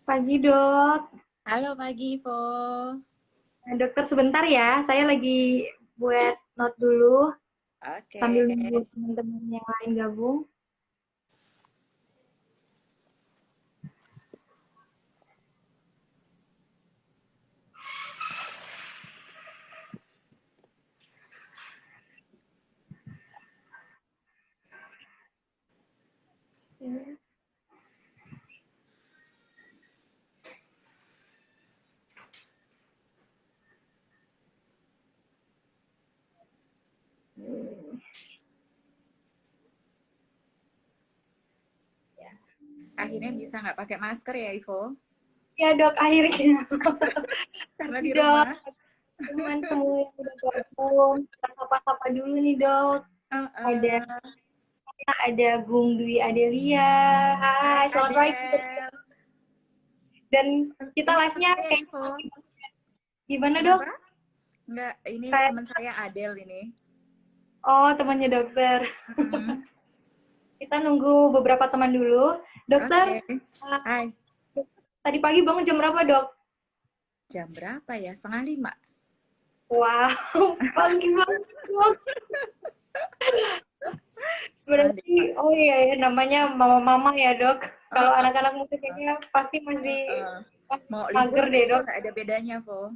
Pagi dok. Halo pagi, Ivo. Dokter sebentar ya, saya lagi buat note dulu sambil Oke. nunggu teman-teman yang lain gabung. Akhirnya bisa nggak pakai masker ya, Ivo? Ya dok, akhirnya Karena di dok, rumah. teman semua yang udah gabung, kita sapa-sapa dulu nih dok. Ada Uh-uh. ada Gung Dwi Adelia. Hai, Hai, selamat pagi. Adel. Dan kita Ini teman live-nya saya, kayak Ivo. gimana dok? Kenapa? Nggak, ini Kayak teman saya Adel ini. oh temannya dokter. Mm-mm. Kita nunggu beberapa teman dulu. Dokter, Oke. Hai. tadi pagi bangun jam berapa dok? Jam berapa ya? Setengah lima. Wow, pagi banget dok. Setengah Berarti, lima. oh iya ya, namanya mama-mama ya dok. Kalau Uh-uh. anak-anak muda kayaknya pasti masih Uh-uh. Mau libur mager deh libur dok. nggak ada bedanya, Vo.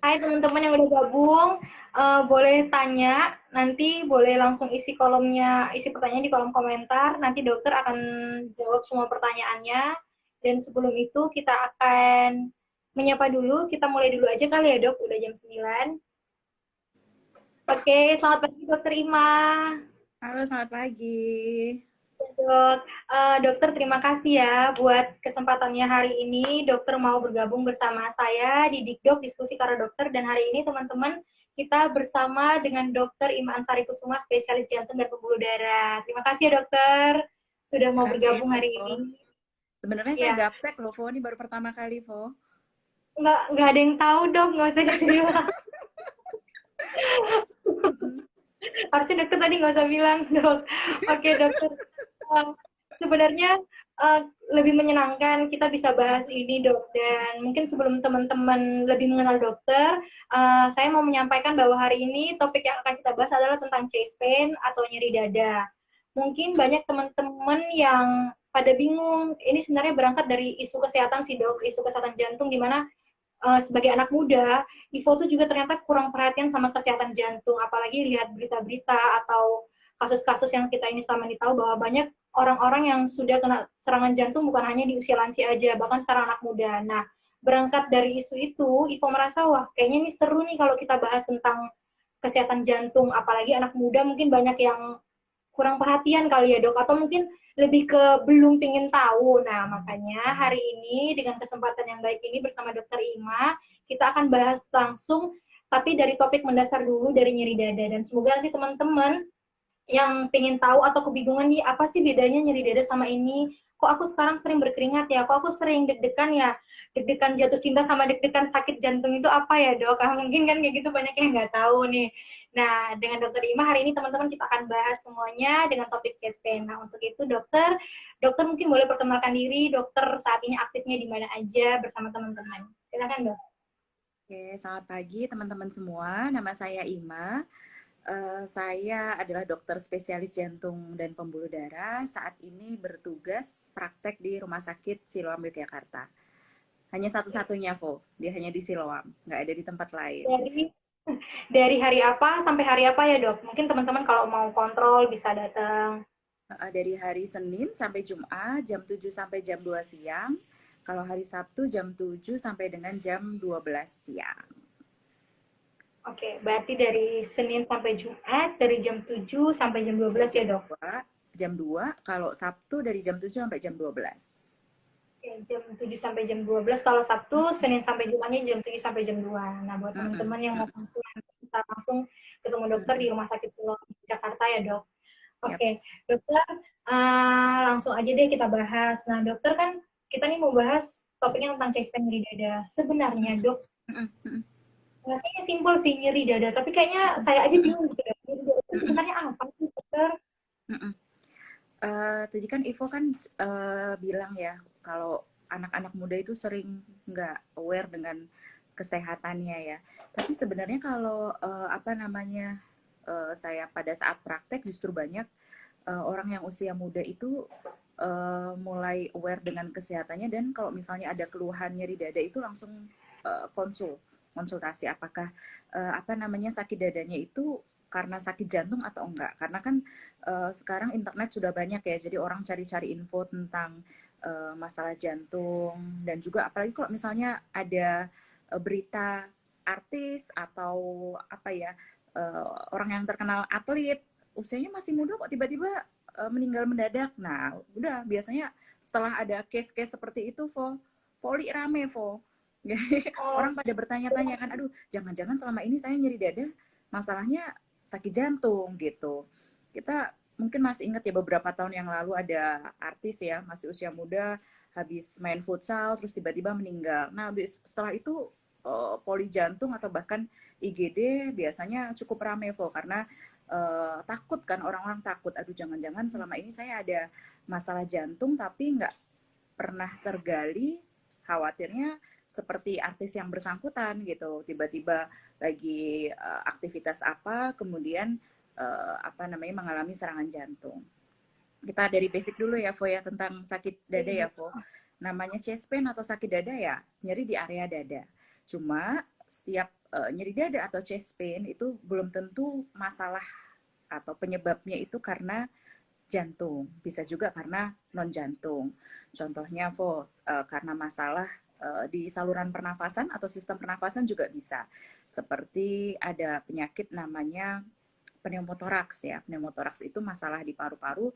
Hai teman-teman yang udah gabung, boleh tanya, nanti boleh langsung isi kolomnya, isi pertanyaan di kolom komentar, nanti dokter akan jawab semua pertanyaannya. Dan sebelum itu kita akan menyapa dulu, kita mulai dulu aja kali ya dok, udah jam 9. Oke, selamat pagi dokter Ima. Halo, selamat pagi. Dok, dokter terima kasih ya buat kesempatannya hari ini. Dokter mau bergabung bersama saya di Dikdok Diskusi Para Dokter dan hari ini teman-teman kita bersama dengan Dokter Ima Ansari Kusuma, spesialis jantung dan pembuluh darah. Terima kasih ya dokter sudah mau Makasih, bergabung hari Vo. ini. Sebenarnya saya Ya, gaptek loh, Vo. Ini baru pertama kali, Vo. nggak ada yang tahu dok, nggak usah dibilang. Mm-mm. Harusnya dokter tadi nggak usah bilang dok. Oke dokter, uh, sebenarnya uh, lebih menyenangkan kita bisa bahas ini dok, dan mungkin sebelum teman-teman lebih mengenal dokter, saya mau menyampaikan bahwa hari ini topik yang akan kita bahas adalah tentang chest pain atau nyeri dada. Mungkin banyak teman-teman yang pada bingung, ini sebenarnya berangkat dari isu kesehatan sih dok, isu kesehatan jantung, di mana sebagai anak muda, Ivo tuh juga ternyata kurang perhatian sama kesehatan jantung, apalagi lihat berita-berita atau kasus-kasus yang kita ini selama ini tahu bahwa banyak orang-orang yang sudah kena serangan jantung bukan hanya di usia lansia aja, bahkan sekarang anak muda. Nah, berangkat dari isu itu, Ivo merasa, wah kayaknya ini seru nih kalau kita bahas tentang kesehatan jantung, apalagi anak muda mungkin banyak yang kurang perhatian kali ya dok, atau mungkin lebih ke belum pingin tahu. Nah makanya hari ini dengan kesempatan yang baik ini bersama dokter Ima, kita akan bahas langsung tapi dari topik mendasar dulu dari nyeri dada, dan semoga nanti teman-teman yang pengen tahu atau kebingungan nih apa sih bedanya nyeri dada sama ini, kok aku sekarang sering berkeringat ya, kok aku sering deg-degan ya, deg-degan jatuh cinta sama deg-degan sakit jantung itu apa ya dok, mungkin kan kayak gitu banyak yang nggak tahu nih. Nah dengan dokter Ima hari ini teman-teman kita akan bahas semuanya dengan topik chest pain. Nah untuk itu dokter mungkin boleh perkenalkan diri, dokter saat ini aktifnya di mana aja bersama teman-teman, silakan dok. Oke, selamat pagi teman-teman semua. Nama saya Ima. Saya adalah dokter spesialis jantung dan pembuluh darah. Saat ini bertugas praktek di Rumah Sakit Siloam Yogyakarta. Hanya satu-satunya, Vo. Dia hanya di Siloam, nggak ada di tempat lain. Dari dari hari apa sampai hari apa ya dok? Mungkin teman-teman kalau mau kontrol bisa datang. Dari hari Senin sampai Jumat, jam 7 sampai jam 2 siang. Kalau hari Sabtu, jam 7 sampai dengan jam 12 siang. Oke, berarti dari Senin sampai Jumat dari jam 7 sampai jam dua Sampai belas ya, Dok? jam 2, kalau Sabtu dari jam 7 sampai jam 12. Oke, jam 7 sampai jam 12 kalau Sabtu, Senin sampai Jumatnya jam 7 sampai jam 2. Nah, buat Mm-mm, teman-teman yang mau mm-mm, konsul nanti bisa langsung ketemu dokter di mm-mm. Rumah Sakit Siloam Jakarta ya, Dok. Yap. Oke, dokter, langsung aja deh kita bahas. Nah, dokter kan kita nih mau bahas topiknya tentang chest pain nyeri dada. Sebenarnya, Mm-mm, Dok, mm-mm, mm-mm, rasanya simpel sih nyeri dada, tapi kayaknya saya aja mm-mm, bingung gitu, Dok. Nyeri dada itu mm-mm, sebenarnya apa sih, dokter? mm-mm. Tadi kan Ivo kan bilang ya kalau anak-anak muda itu sering nggak aware dengan kesehatannya ya. Tapi sebenarnya kalau apa namanya saya pada saat praktek justru banyak orang yang usia muda itu mulai aware dengan kesehatannya dan kalau misalnya ada keluhan nyeri dada itu langsung konsultasi apakah apa namanya sakit dadanya itu karena sakit jantung atau enggak. Karena kan sekarang internet sudah banyak ya, jadi orang cari-cari info tentang masalah jantung dan juga apalagi kalau misalnya ada berita artis atau apa ya orang yang terkenal atlet usianya masih muda kok tiba-tiba meninggal mendadak. Nah, udah biasanya setelah ada case-case seperti itu, poli rame, Jadi Oh, orang pada bertanya-tanya kan, aduh, jangan-jangan selama ini saya nyeri dada, masalahnya sakit jantung gitu. Kita mungkin masih ingat ya beberapa tahun yang lalu ada artis ya, masih usia muda, habis main futsal, terus tiba-tiba meninggal. Nah, setelah itu poli jantung atau bahkan IGD biasanya cukup rame, karena takut kan, orang-orang takut, aduh jangan-jangan selama ini saya ada masalah jantung tapi nggak pernah tergali, khawatirnya seperti artis yang bersangkutan gitu, tiba-tiba lagi aktivitas apa, kemudian apa namanya mengalami serangan jantung. Kita dari basic dulu ya, ya tentang sakit dada ya, Namanya chest pain atau sakit dada ya, nyeri di area dada. Cuma setiap nyeri dada atau chest pain itu belum tentu masalah atau penyebabnya itu karena jantung, bisa juga karena non jantung. Contohnya karena masalah di saluran pernafasan atau sistem pernafasan juga bisa. Seperti ada penyakit namanya pneumotoraks ya. Pneumotoraks itu masalah di paru-paru,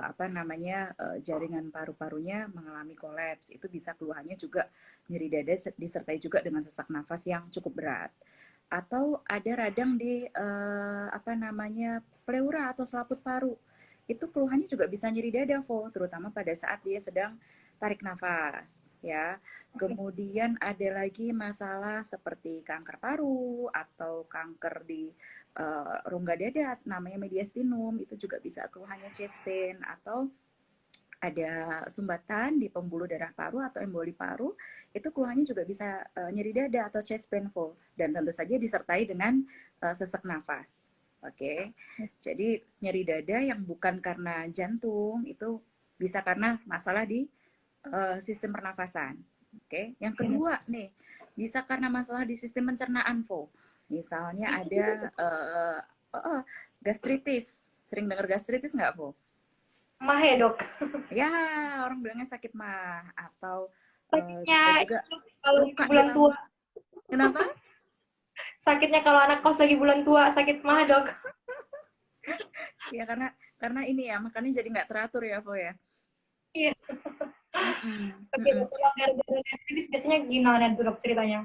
apa namanya jaringan paru-parunya mengalami kolaps. Itu bisa keluhannya juga nyeri dada disertai juga dengan sesak nafas yang cukup berat. Atau ada radang di apa namanya pleura atau selaput paru. Itu keluhannya juga bisa nyeri dada, terutama pada saat dia sedang tarik nafas ya. Kemudian ada lagi masalah seperti kanker paru atau kanker di rongga dada namanya mediastinum, itu juga bisa keluhannya chest pain. Atau ada sumbatan di pembuluh darah paru atau emboli paru, itu keluhannya juga bisa nyeri dada atau chest painful, dan tentu saja disertai dengan sesak nafas. Oke, jadi nyeri dada yang bukan karena jantung itu bisa karena masalah di sistem pernafasan. Oke, yang kedua nih bisa karena masalah di sistem pencernaan, Misalnya ada gastritis. Sering dengar gastritis nggak, mah ya dok. Ya, orang bilangnya sakit mah atau Sakitnya bisa juga itu kalau lagi luka di bulan tua. lambung. Kenapa? Sakitnya kalau anak kos lagi bulan tua, sakit mah dok. Ya karena ini ya, makanya jadi nggak teratur ya, ya. Iya. Mm-mm, Oke, mm-mm. dokter, kalau gara-gara gastritis biasanya gimana tuh dok ceritanya?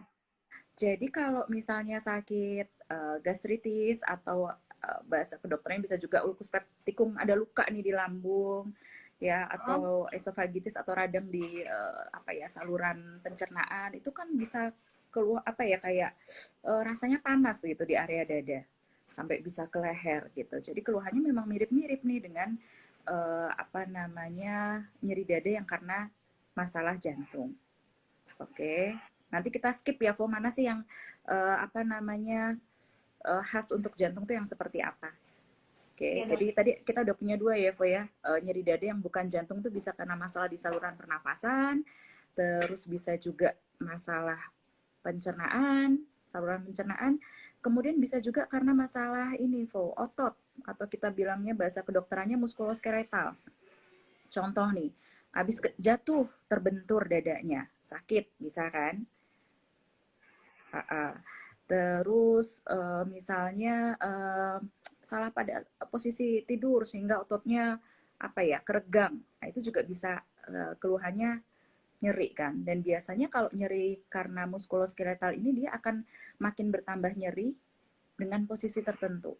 Jadi kalau misalnya sakit gastritis atau bahasa kedokterannya bisa juga ulcus pepticum, ada luka nih di lambung, ya, atau esofagitis atau radang di apa ya saluran pencernaan, itu kan bisa keluar apa ya kayak rasanya panas gitu di area dada sampai bisa ke leher gitu. Jadi keluhannya memang mirip-mirip nih dengan apa namanya nyeri dada yang karena masalah jantung. Oke, nanti kita skip ya, mana sih yang apa namanya khas untuk jantung tuh yang seperti apa? Oke, Iya dok. jadi tadi kita udah punya dua ya, ya. Nyeri dada yang bukan jantung tuh bisa karena masalah di saluran pernafasan, terus bisa juga masalah pencernaan, saluran pencernaan, kemudian bisa juga karena masalah ini, otot, atau kita bilangnya bahasa kedokterannya muskuloskeletal. Contoh nih, habis jatuh terbentur dadanya, sakit, bisa kan? Terus misalnya salah pada posisi tidur sehingga ototnya apa ya keregang, nah, itu juga bisa keluhannya nyeri kan. Dan biasanya kalau nyeri karena muskuloskeletal ini dia akan makin bertambah nyeri dengan posisi tertentu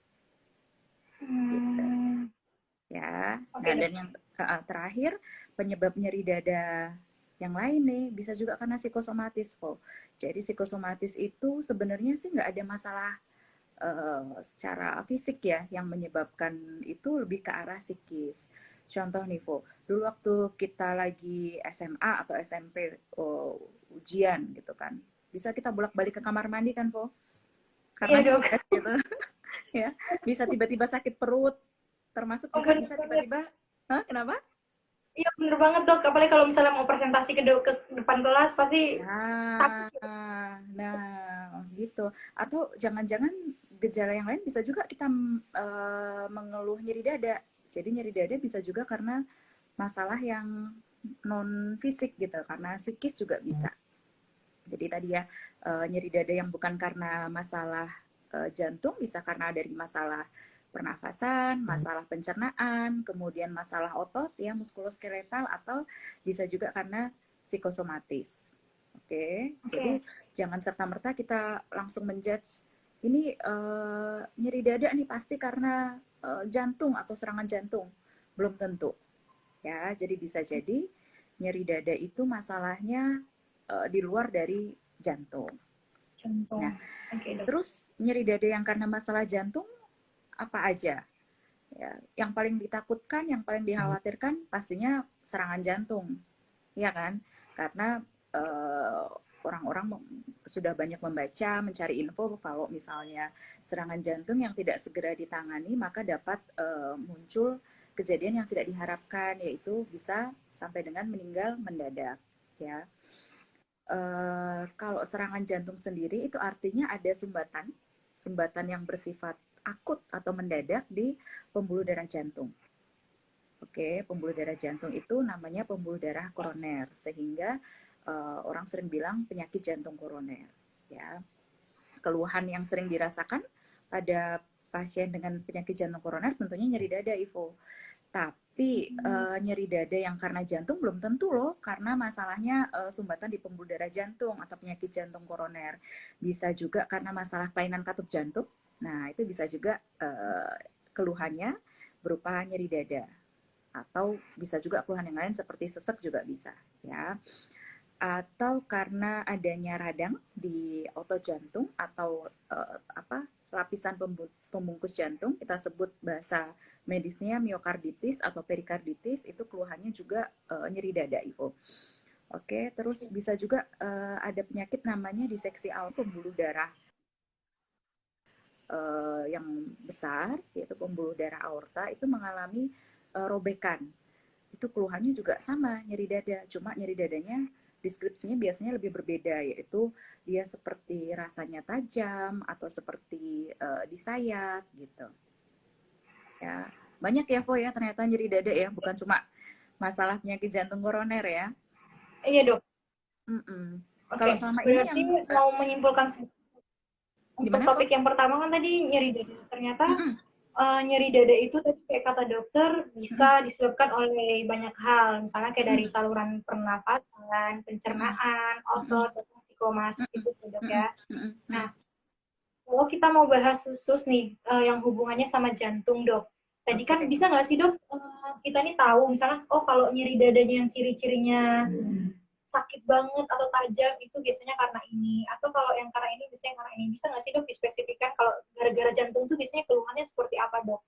gitu Hmm, ya. oke Nah, dok. dan yang terakhir penyebab nyeri dada yang lain nih bisa juga karena psikosomatis, Jadi psikosomatis itu sebenarnya sih nggak ada masalah secara fisik ya, yang menyebabkan itu lebih ke arah psikis. Contoh nih, Vo, dulu waktu kita lagi SMA atau SMP ujian gitu kan, bisa kita bolak-balik ke kamar mandi kan, Vo? Karena Iya dok. stres gitu, ya. Bisa tiba-tiba sakit perut, termasuk Oh, juga bener bisa banget. tiba-tiba, hah, kenapa? Iya bener banget dok. Apalagi kalau misalnya mau presentasi ke depan kelas pasti takut Nah, gitu. nah, gitu. Atau jangan-jangan gejala yang lain bisa juga kita mengeluh nyeri dada. Jadi nyeri dada bisa juga karena masalah yang non fisik gitu, karena psikis juga bisa. Jadi tadi ya nyeri dada yang bukan karena masalah jantung, bisa karena dari masalah pernafasan, masalah pencernaan, kemudian masalah otot ya muskuloskeletal, atau bisa juga karena psikosomatis. Oke, Oke. jadi jangan serta-merta kita langsung menjudge ini nyeri dada nih pasti karena jantung atau serangan jantung. Belum tentu ya. Jadi bisa jadi nyeri dada itu masalahnya di luar dari jantung. Contoh. Nah, Oke dok. terus nyeri dada yang karena masalah jantung apa aja? Ya, yang paling ditakutkan, yang paling dikhawatirkan pastinya serangan jantung, ya kan? Karena eh, orang-orang sudah banyak membaca, mencari info kalau misalnya serangan jantung yang tidak segera ditangani maka dapat muncul kejadian yang tidak diharapkan, yaitu bisa sampai dengan meninggal mendadak, ya. Kalau serangan jantung sendiri itu artinya ada sumbatan, sumbatan yang bersifat akut atau mendadak di pembuluh darah jantung. Oke, pembuluh darah jantung itu namanya pembuluh darah koroner, sehingga orang sering bilang penyakit jantung koroner. Ya, keluhan yang sering dirasakan pada pasien dengan penyakit jantung koroner tentunya nyeri dada, Ivo. Tapi nyeri dada yang karena jantung belum tentu loh, karena masalahnya sumbatan di pembuluh darah jantung atau penyakit jantung koroner. Bisa juga karena masalah kelainan katup jantung. Nah, itu bisa juga keluhannya berupa nyeri dada. Atau bisa juga keluhan yang lain seperti sesek juga bisa, ya. Atau karena adanya radang di otot jantung atau apa, lapisan pembungkus jantung, kita sebut bahasa medisnya miokarditis atau perikarditis, itu keluhannya juga nyeri dada, Ivo. Oke, terus bisa juga ada penyakit namanya diseksi aorta, pembuluh darah yang besar, yaitu pembuluh darah aorta itu mengalami robekan. Itu keluhannya juga sama, nyeri dada, cuma nyeri dadanya deskripsinya biasanya lebih berbeda, yaitu dia seperti rasanya tajam atau seperti disayat gitu. Ya, banyak ya, Vo, ya, ternyata nyeri dada ya, bukan cuma masalah penyakit jantung koroner ya. Iya dok. Mm-mm. Oke. Kalau selama ini Berarti yang mau menyimpulkan untuk gimana, Vo? topik yang pertama kan tadi nyeri dada. Ternyata Mm-mm. nyeri dada itu tadi kayak kata dokter Mm-mm. bisa disebabkan oleh banyak hal, misalnya kayak dari Mm-mm. saluran pernafasan, Mm-mm. pencernaan, Mm-mm. otot, atau psikomas Mm-mm. gitu dok Mm-mm. ya. Mm-mm. Nah, kalau kita mau bahas khusus nih yang hubungannya sama jantung dok, tadi kan Oke. bisa nggak sih dok kita nih tahu misalnya oh kalau nyeri dadanya yang ciri-cirinya sakit banget atau tajam itu biasanya karena ini, atau kalau yang karena ini biasanya karena ini, bisa nggak sih dok dispesifikkan kalau gara-gara jantung tuh biasanya keluhannya seperti apa dok?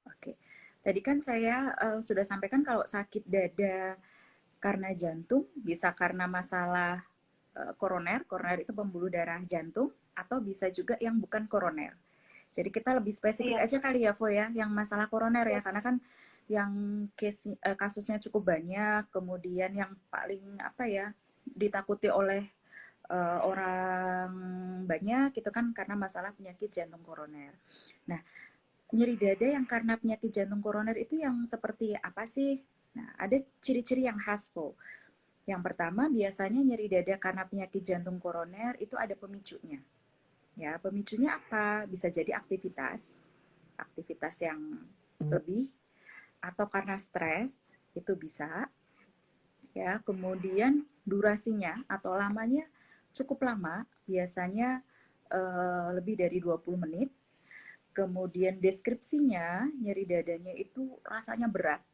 Oke. Tadi kan saya sudah sampaikan kalau sakit dada karena jantung bisa karena masalah koroner. Koroner itu pembuluh darah jantung, atau bisa juga yang bukan koroner. Jadi kita lebih spesifik Iya. aja kali ya, Vo, ya, yang masalah koroner ya, karena kan yang kasusnya cukup banyak, kemudian yang paling apa ya ditakuti oleh orang banyak itu kan karena masalah penyakit jantung koroner. Nah, nyeri dada yang karena penyakit jantung koroner itu yang seperti apa sih? Nah, ada ciri-ciri yang khas, Po. Yang pertama, biasanya nyeri dada karena penyakit jantung koroner itu ada pemicunya. Ya, pemicunya apa? Bisa jadi aktivitas, aktivitas yang lebih, atau karena stres, itu bisa. Ya, kemudian durasinya atau lamanya cukup lama, biasanya lebih dari 20 menit. Kemudian deskripsinya, nyeri dadanya itu rasanya berat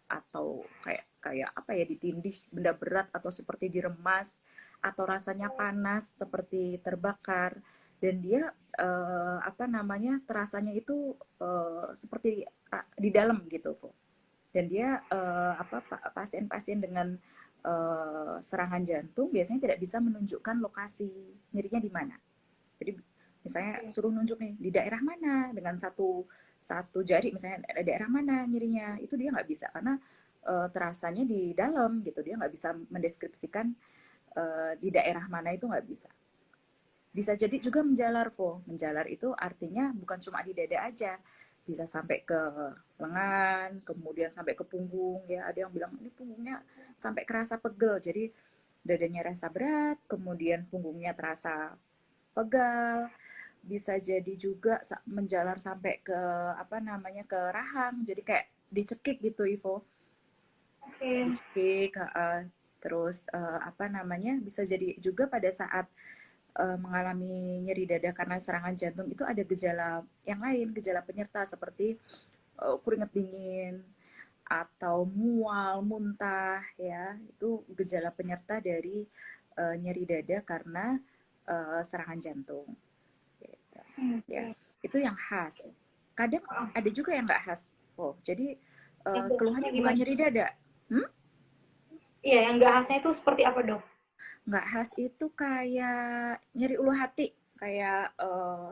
atau kayak kayak apa ya, ditindih benda berat atau seperti diremas, atau rasanya panas seperti terbakar, dan dia apa namanya, terasanya itu seperti di dalam gitu, kok. Dan dia pasien-pasien dengan serangan jantung biasanya tidak bisa menunjukkan lokasi nyerinya di mana. Jadi misalnya suruh nunjuk nih di daerah mana dengan satu jari, misalnya daerah mana nyerinya, itu dia nggak bisa karena terasanya di dalam gitu, dia nggak bisa mendeskripsikan di daerah mana, itu nggak bisa. Bisa jadi juga menjalar, Po. Menjalar itu artinya bukan cuma di dada aja, bisa sampai ke lengan, kemudian sampai ke punggung ya. Ada yang bilang ini punggungnya sampai kerasa pegel, jadi dadanya rasa berat, kemudian punggungnya terasa pegal. Bisa jadi juga menjalar sampai ke ke rahang, jadi kayak dicekik gitu, Ivo. Oke. Dicekik, terus bisa jadi juga pada saat mengalami nyeri dada karena serangan jantung itu ada gejala yang lain, gejala penyerta seperti keringat dingin atau mual, muntah ya. Itu gejala penyerta dari nyeri dada karena serangan jantung. Gitu. Ya, itu yang khas. Kadang ada juga yang nggak khas. Oh, jadi Yang nggak khasnya keluhannya bukan gimana? nyeri dada. Iya, yang nggak khasnya itu seperti apa, Dok? Nggak khas itu kayak nyeri ulu hati, kayak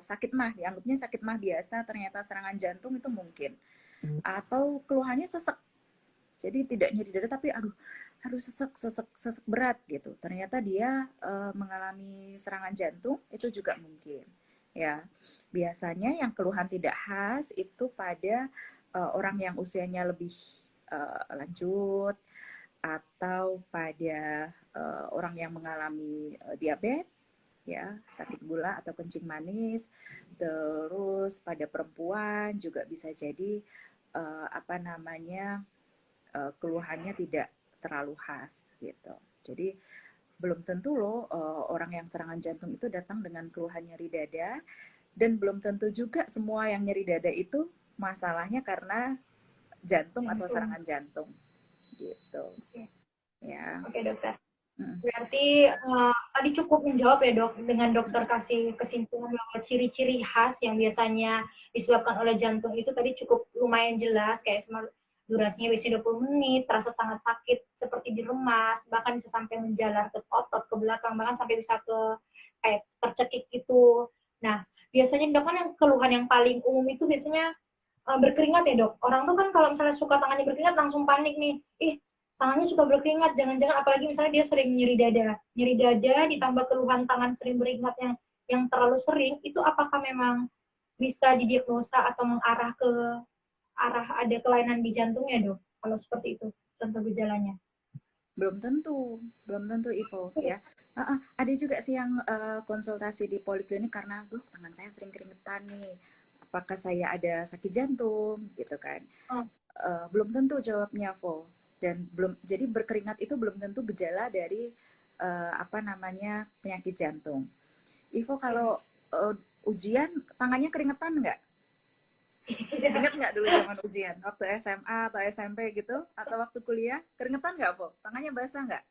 sakit mah, dianggapnya sakit mah biasa, ternyata serangan jantung itu mungkin. Atau keluhannya sesek, jadi tidak nyeri dada tapi aduh harus sesek berat gitu. Ternyata dia mengalami serangan jantung, itu juga mungkin. Ya, biasanya yang keluhan tidak khas itu pada orang yang usianya lebih lanjut, atau pada orang yang mengalami diabetes ya, sakit gula atau kencing manis. Terus pada perempuan juga bisa jadi keluhannya tidak terlalu khas gitu. Jadi belum tentu loh orang yang serangan jantung itu datang dengan keluhan nyeri dada, dan belum tentu juga semua yang nyeri dada itu masalahnya karena jantung atau Jantung. serangan jantung gitu Oke, ya. oke, Dokter. Mm. Berarti tadi cukup menjawab ya, Dok, dengan dokter kasih kesimpulan bahwa ciri-ciri khas yang biasanya disebabkan oleh jantung itu tadi cukup lumayan jelas, kayak durasinya biasanya 20 menit, terasa sangat sakit seperti diremas, bahkan bisa sampai menjalar ke otot, ke belakang, bahkan sampai bisa ke kayak tercekik gitu. Nah, biasanya Dok kan yang keluhan yang paling umum itu biasanya berkeringat ya, Dok. Orang tuh kan kalau misalnya suka tangannya berkeringat langsung panik nih. Ih, tangannya suka berkeringat, jangan-jangan apalagi misalnya dia sering nyeri dada. Nyeri dada ditambah keluhan tangan sering berkeringat yang terlalu sering, itu apakah memang bisa didiagnosa atau mengarah ke arah ada kelainan di jantungnya, Dok? Kalau seperti itu contoh gejalanya. Belum tentu Ivo ya. Ada juga sih yang konsultasi di poliklinik karena tangan saya sering keringetan nih, apakah saya ada sakit jantung gitu kan. Oh, Belum tentu jawabnya, Vo. Dan belum, jadi berkeringat itu belum tentu gejala dari penyakit jantung. Ivo oke. kalau ujian tangannya keringetan nggak? Ingat nggak dulu zaman ujian waktu SMA atau SMP gitu, atau waktu kuliah keringetan nggak, Vo? Tangannya basah nggak?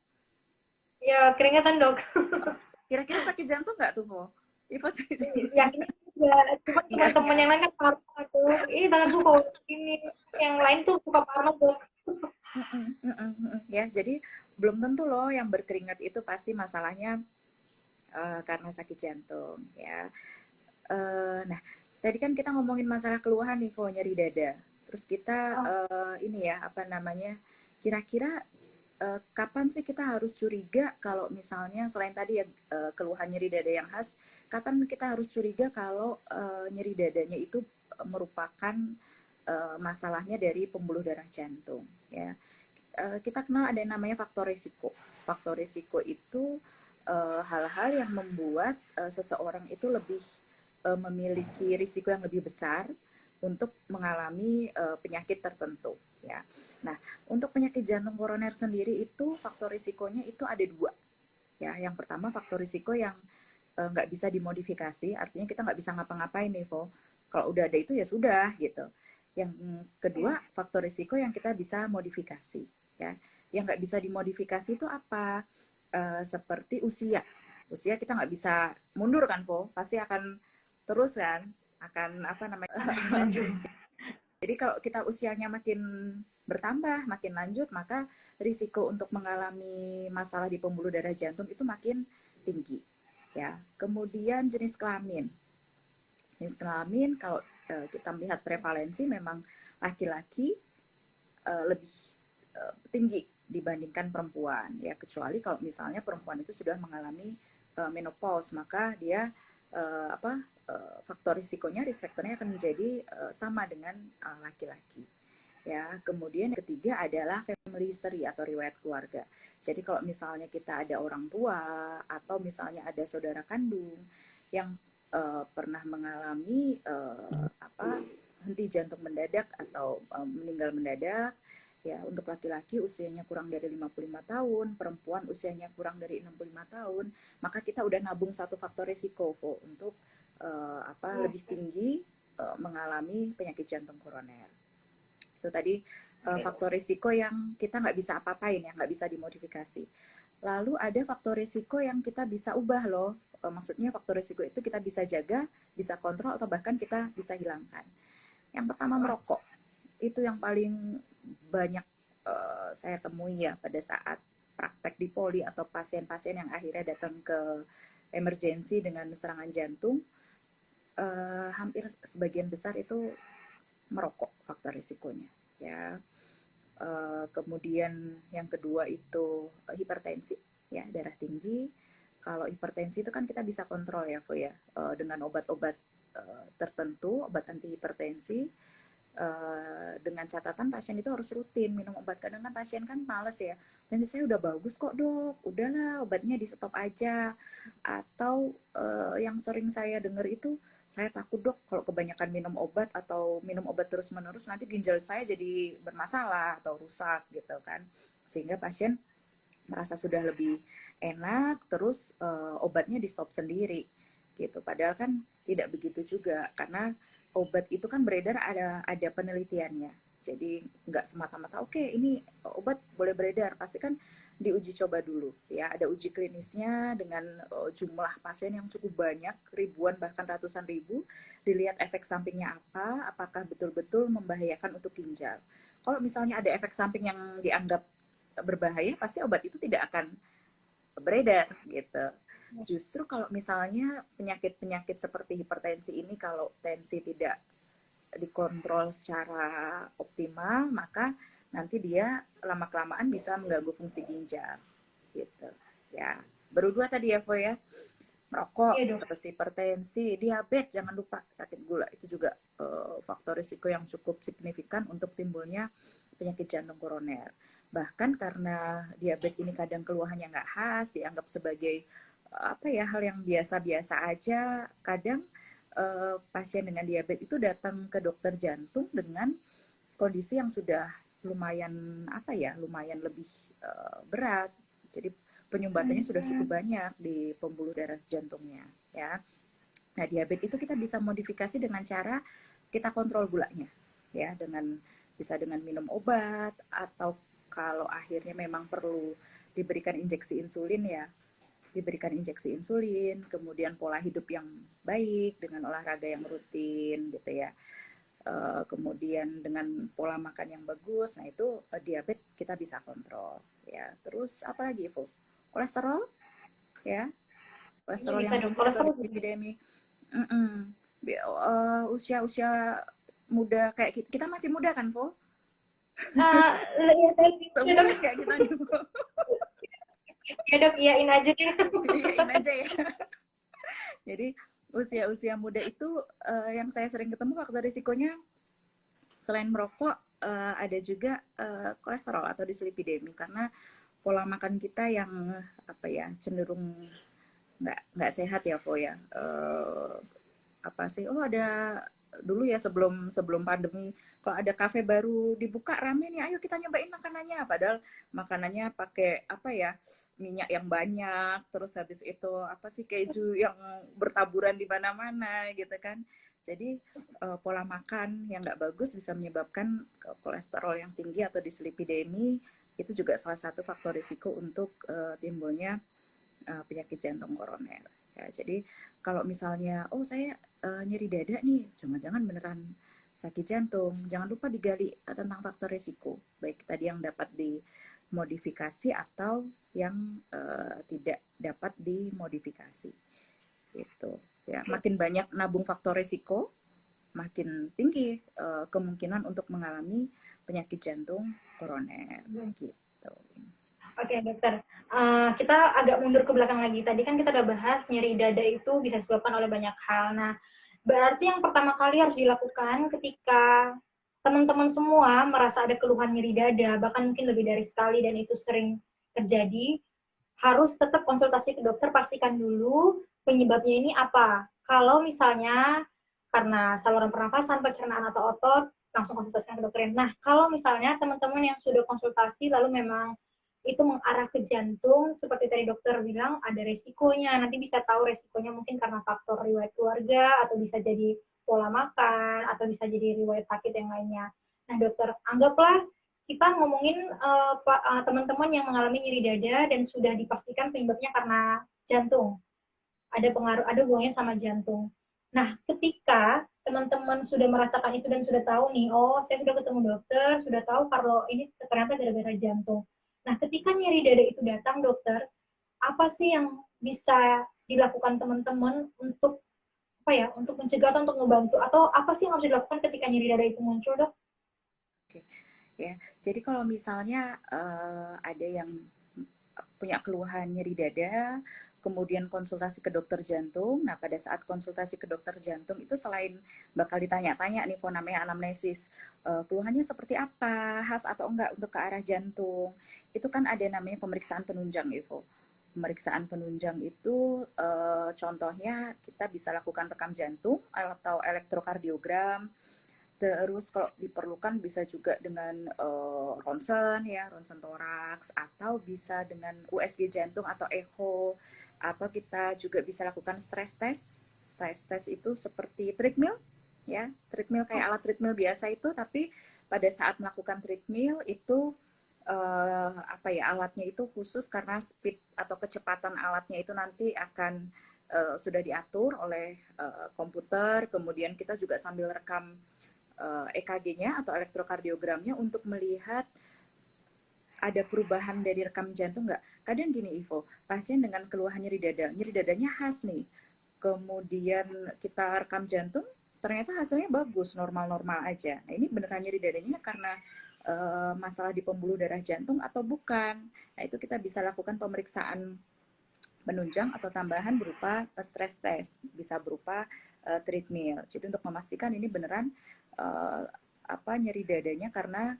Ya, keringetan, Dok. Oh, kira-kira sakit jantung nggak tuh, Vo? Ivo sakit jantung? Yakin enggak, cuma Nggak teman-teman kan? yang lain kan parno tuh. Ih, tanganku kok ini. Yang lain tuh suka parno, Dok. Ya, jadi belum tentu loh yang berkeringat itu pasti masalahnya karena sakit jantung ya. Nah, tadi kan kita ngomongin masalah keluhan nih, Vo, nyeri dada. Terus kita Oh, ini ya, kira-kira kapan sih kita harus curiga kalau misalnya selain tadi ya keluhan nyeri dada yang khas, kapan kita harus curiga kalau nyeri dadanya itu merupakan masalahnya dari pembuluh darah jantung ya. Kita kenal ada yang namanya faktor risiko. Faktor risiko itu hal-hal yang membuat seseorang itu lebih memiliki risiko yang lebih besar untuk mengalami penyakit tertentu ya. Nah, untuk penyakit jantung koroner sendiri itu faktor risikonya itu ada dua ya. Yang pertama faktor risiko yang nggak bisa dimodifikasi, artinya kita nggak bisa ngapa-ngapain nih, Vo. Kalau udah ada itu ya sudah gitu. Yang kedua ya. faktor risiko yang kita bisa modifikasi ya. Yang nggak bisa dimodifikasi itu apa? Seperti usia. Usia kita nggak bisa mundur kan, Vo. Pasti akan terus kan, akan Lanjut. jadi kalau kita usianya makin bertambah, makin lanjut, maka risiko untuk mengalami masalah di pembuluh darah jantung itu makin tinggi. Ya, kemudian jenis kelamin. Jenis kelamin kalau kita melihat prevalensi memang laki-laki lebih tinggi dibandingkan perempuan, ya, kecuali kalau misalnya perempuan itu sudah mengalami menopause, maka dia faktor risikonya, risk factornya akan menjadi sama dengan laki-laki. Ya, kemudian yang ketiga adalah family history atau riwayat keluarga. Jadi kalau misalnya kita ada orang tua atau misalnya ada saudara kandung yang pernah mengalami henti jantung mendadak atau meninggal mendadak, ya, untuk laki-laki usianya kurang dari 55 tahun, perempuan usianya kurang dari 65 tahun, maka kita udah nabung satu faktor risiko untuk lebih tinggi mengalami penyakit jantung koroner. Itu tadi faktor risiko yang kita nggak bisa apa-apain, ya, nggak bisa dimodifikasi. Lalu ada faktor risiko yang kita bisa ubah loh. Maksudnya faktor risiko itu kita bisa jaga, bisa kontrol, atau bahkan kita bisa hilangkan. Yang pertama, merokok. Itu yang paling banyak saya temui ya pada saat praktek di poli atau pasien-pasien yang akhirnya datang ke emergensi dengan serangan jantung. Hampir sebagian besar itu merokok faktor risikonya, ya. Kemudian yang kedua itu hipertensi, ya, darah tinggi. Kalau hipertensi itu kan kita bisa kontrol ya, Vo, ya, dengan obat-obat tertentu, obat anti hipertensi. Dengan catatan pasien itu harus rutin minum obat. Kadang kan pasien kan males ya, tensi saya udah bagus kok dok, udahlah obatnya di stop aja. Atau yang sering saya dengar itu, saya takut dok kalau kebanyakan minum obat atau minum obat terus-menerus nanti ginjal saya jadi bermasalah atau rusak gitu kan, sehingga pasien merasa sudah lebih enak terus obatnya di stop sendiri gitu. Padahal kan tidak begitu juga, karena obat itu kan beredar ada penelitiannya. Jadi nggak semata-mata oke, ini obat boleh beredar, pasti kan diuji coba dulu, ya, ada uji klinisnya dengan jumlah pasien yang cukup banyak, ribuan bahkan ratusan ribu, dilihat efek sampingnya apa, apakah betul-betul membahayakan untuk ginjal. Kalau misalnya ada efek samping yang dianggap berbahaya, pasti obat itu tidak akan beredar gitu. Justru kalau misalnya penyakit-penyakit seperti hipertensi ini, kalau tensi tidak dikontrol secara optimal, maka nanti dia lama-kelamaan bisa mengganggu fungsi ginjal gitu, ya. Baru dua tadi ya, Vo, ya, merokok, Iya, Dok. terus hipertensi, diabetes, jangan lupa sakit gula, itu juga faktor risiko yang cukup signifikan untuk timbulnya penyakit jantung koroner. Bahkan karena diabetes ini kadang keluhannya nggak khas, dianggap sebagai hal yang biasa-biasa aja, kadang pasien dengan diabetes itu datang ke dokter jantung dengan kondisi yang sudah lumayan lebih berat. Jadi penyumbatannya sudah cukup banyak di pembuluh darah jantungnya, ya. Nah, diabetes itu kita bisa modifikasi dengan cara kita kontrol gulanya, ya, bisa dengan minum obat, atau kalau akhirnya memang perlu diberikan injeksi insulin, ya, diberikan injeksi insulin, kemudian pola hidup yang baik dengan olahraga yang rutin gitu ya. Kemudian dengan pola makan yang bagus, nah itu diabetes kita bisa kontrol, ya. Terus apalagi, Ivo? Kolesterol, ya, Ini kolesterol bisa, yang Dok. tinggi atau Kolesterol juga. dislipidemi. Usia-usia muda kayak kita masih muda kan, Vo? Ya saya gitu, Seumuran Dok. nggak kita nih, Vo? Ya, Dok, iyain aja deh. Iyain aja ya. Jadi usia-usia muda itu yang saya sering ketemu faktor risikonya selain merokok ada juga kolesterol atau dislipidemi, karena pola makan kita yang cenderung nggak sehat ya, Po, ya. Ada dulu ya, sebelum sebelum pandemi, kalau ada kafe baru dibuka rame nih, ayo kita nyobain makanannya, padahal makanannya pakai minyak yang banyak, terus habis itu keju yang bertaburan di mana-mana gitu kan. Jadi pola makan yang nggak bagus bisa menyebabkan kolesterol yang tinggi atau dislipidemi, itu juga salah satu faktor risiko untuk timbulnya penyakit jantung koroner. Ya, jadi kalau misalnya saya nyeri dada nih, jangan-jangan beneran sakit jantung, jangan lupa digali tentang faktor risiko, baik tadi yang dapat dimodifikasi atau yang tidak dapat dimodifikasi. Gitu. Ya, makin banyak nabung faktor risiko, makin tinggi kemungkinan untuk mengalami penyakit jantung koroner. Gitu. Oke, dokter. Kita agak mundur ke belakang lagi. Tadi kan kita udah bahas nyeri dada itu bisa disebabkan oleh banyak hal. Nah, berarti yang pertama kali harus dilakukan ketika teman-teman semua merasa ada keluhan nyeri dada, bahkan mungkin lebih dari sekali dan itu sering terjadi, harus tetap konsultasi ke dokter, pastikan dulu penyebabnya ini apa. Kalau misalnya karena saluran pernapasan, pencernaan atau otot, langsung konsultasikan ke dokter. Nah, kalau misalnya teman-teman yang sudah konsultasi lalu memang itu mengarah ke jantung, seperti tadi dokter bilang, ada resikonya. Nanti bisa tahu resikonya mungkin karena faktor riwayat keluarga, atau bisa jadi pola makan, atau bisa jadi riwayat sakit yang lainnya. Nah, dokter, anggaplah kita ngomongin teman-teman yang mengalami nyeri dada dan sudah dipastikan penyebabnya karena jantung. Ada pengaruh, ada hubungannya sama jantung. Nah, ketika teman-teman sudah merasakan itu dan sudah tahu nih, oh saya sudah ketemu dokter, sudah tahu kalau ini ternyata gara-gara jantung. Nah, ketika nyeri dada itu datang, dokter, apa sih yang bisa dilakukan teman-teman untuk apa ya, untuk mencegah atau untuk ngebantu, atau apa sih yang harus dilakukan ketika nyeri dada itu muncul, dok? Oke. Ya, jadi kalau misalnya ada yang punya keluhan nyeri dada, kemudian konsultasi ke dokter jantung. Nah, pada saat konsultasi ke dokter jantung itu selain bakal ditanya-tanya nih, namanya anamnesis, keluhannya seperti apa, khas atau enggak untuk ke arah jantung. Itu kan ada namanya pemeriksaan penunjang, Ivo. Pemeriksaan penunjang itu contohnya kita bisa lakukan rekam jantung atau elektrokardiogram. Terus kalau diperlukan bisa juga dengan ronsen ya, ronsen toraks, atau bisa dengan USG jantung atau echo, atau kita juga bisa lakukan stress test. Stress test itu seperti treadmill ya, treadmill kayak alat treadmill biasa itu, tapi pada saat melakukan treadmill itu apa ya, alatnya itu khusus karena speed atau kecepatan alatnya itu nanti akan sudah diatur oleh komputer. Kemudian kita juga sambil rekam EKG-nya atau elektrokardiogramnya untuk melihat ada perubahan dari rekam jantung nggak. Kadang gini Ivo, pasien dengan keluhan nyeri dada, nyeri dadanya khas nih. Kemudian kita rekam jantung, ternyata hasilnya bagus, normal-normal aja. Nah ini beneran nyeri dadanya karena masalah di pembuluh darah jantung atau bukan. Nah itu kita bisa lakukan pemeriksaan penunjang atau tambahan berupa stress test, bisa berupa treadmill. Jadi untuk memastikan ini beneran nyeri dadanya karena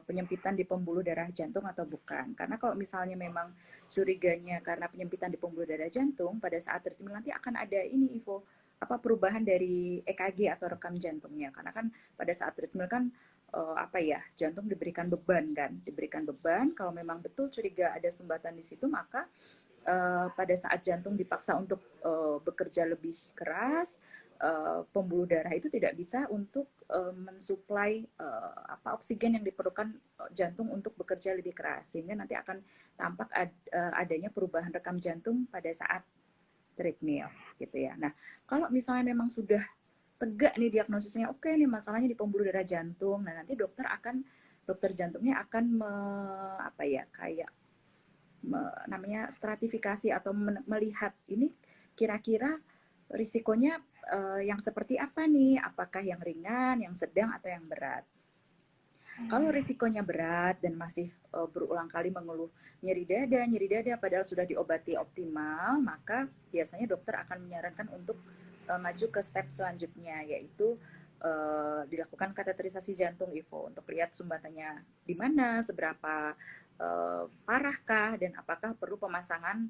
penyempitan di pembuluh darah jantung atau bukan. Karena kalau misalnya memang curiganya karena penyempitan di pembuluh darah jantung, pada saat treatment nanti akan ada ini Ivo, perubahan dari EKG atau rekam jantungnya. Karena kan pada saat treatment kan jantung diberikan beban kan, diberikan beban. Kalau memang betul curiga ada sumbatan di situ, maka pada saat jantung dipaksa untuk bekerja lebih keras, pembuluh darah itu tidak bisa untuk mensuplai oksigen yang diperlukan jantung untuk bekerja lebih keras, sehingga nanti akan tampak adanya perubahan rekam jantung pada saat treadmill gitu ya. Nah, kalau misalnya memang sudah tegak nih diagnosisnya, oke nih masalahnya di pembuluh darah jantung, nah nanti dokter jantungnya akan namanya stratifikasi atau melihat ini kira-kira risikonya yang seperti apa nih, apakah yang ringan, yang sedang, atau yang berat. Kalau risikonya berat dan masih berulang kali mengeluh nyeri dada padahal sudah diobati optimal, maka biasanya dokter akan menyarankan untuk maju ke step selanjutnya, yaitu dilakukan kateterisasi jantung Ivo untuk lihat sumbatannya di mana, seberapa parahkah, dan apakah perlu pemasangan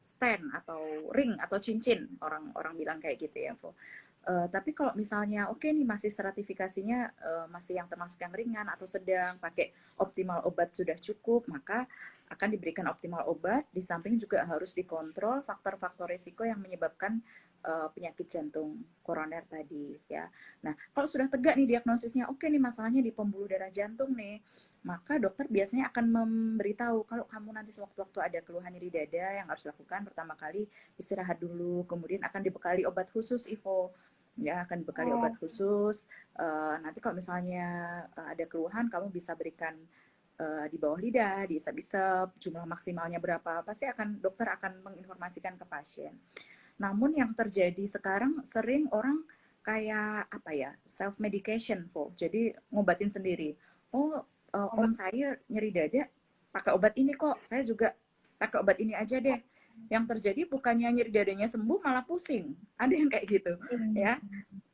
stand atau ring atau cincin, orang bilang kayak gitu ya Ivo. Tapi kalau misalnya oke nih masih stratifikasinya masih yang termasuk yang ringan atau sedang, pakai optimal obat sudah cukup, maka akan diberikan optimal obat. Di samping juga harus dikontrol faktor-faktor risiko yang menyebabkan penyakit jantung koroner tadi ya. Nah, kalau sudah tegak nih diagnosisnya, oke nih masalahnya di pembuluh darah jantung nih, maka dokter biasanya akan memberitahu kalau kamu nanti sewaktu-waktu ada keluhan nyeri dada, yang harus dilakukan pertama kali istirahat dulu, kemudian akan dibekali obat khusus Ivo ya, akan dibekali Oh, obat khusus. Nanti kalau misalnya ada keluhan, kamu bisa berikan di bawah lidah, diisap-isap, jumlah maksimalnya berapa, pasti dokter akan menginformasikan ke pasien. Namun yang terjadi sekarang sering orang kayak apa ya, self medication kok. Jadi ngobatin sendiri. Oh, om obat. saya nyeri dada pakai obat ini kok. Saya juga pakai obat ini aja deh. Yang terjadi bukannya nyeri dadanya sembuh malah pusing. Ada yang kayak gitu, Hmm. ya.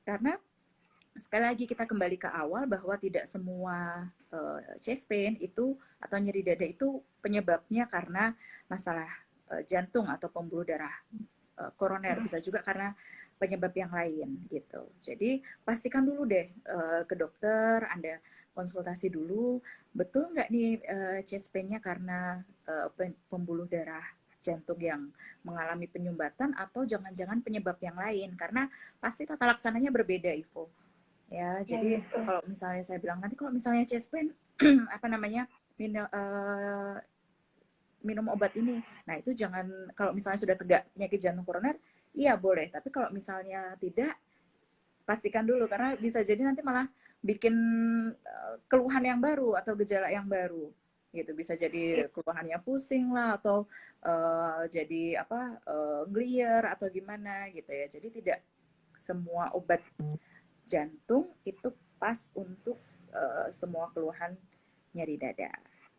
Karena sekali lagi kita kembali ke awal bahwa tidak semua chest pain itu atau nyeri dada itu penyebabnya karena masalah jantung atau pembuluh darah koroner, bisa juga karena penyebab yang lain gitu. Jadi pastikan dulu deh ke dokter, Anda konsultasi dulu, betul nggak nih chest pain-nya karena pembuluh darah jantung yang mengalami penyumbatan atau jangan-jangan penyebab yang lain, karena pasti tata laksananya berbeda, Ivo. Ya, Ya, jadi betul. kalau misalnya saya bilang nanti kalau misalnya chest pain apa namanya minum obat ini. Nah, itu jangan, kalau misalnya sudah tegak penyakit jantung koroner, iya boleh. Tapi kalau misalnya tidak, pastikan dulu karena bisa jadi nanti malah bikin keluhan yang baru atau gejala yang baru. Gitu, bisa Iya. jadi keluhannya pusing lah atau jadi apa glier atau gimana gitu ya. Jadi tidak semua obat jantung itu pas untuk semua keluhan nyeri dada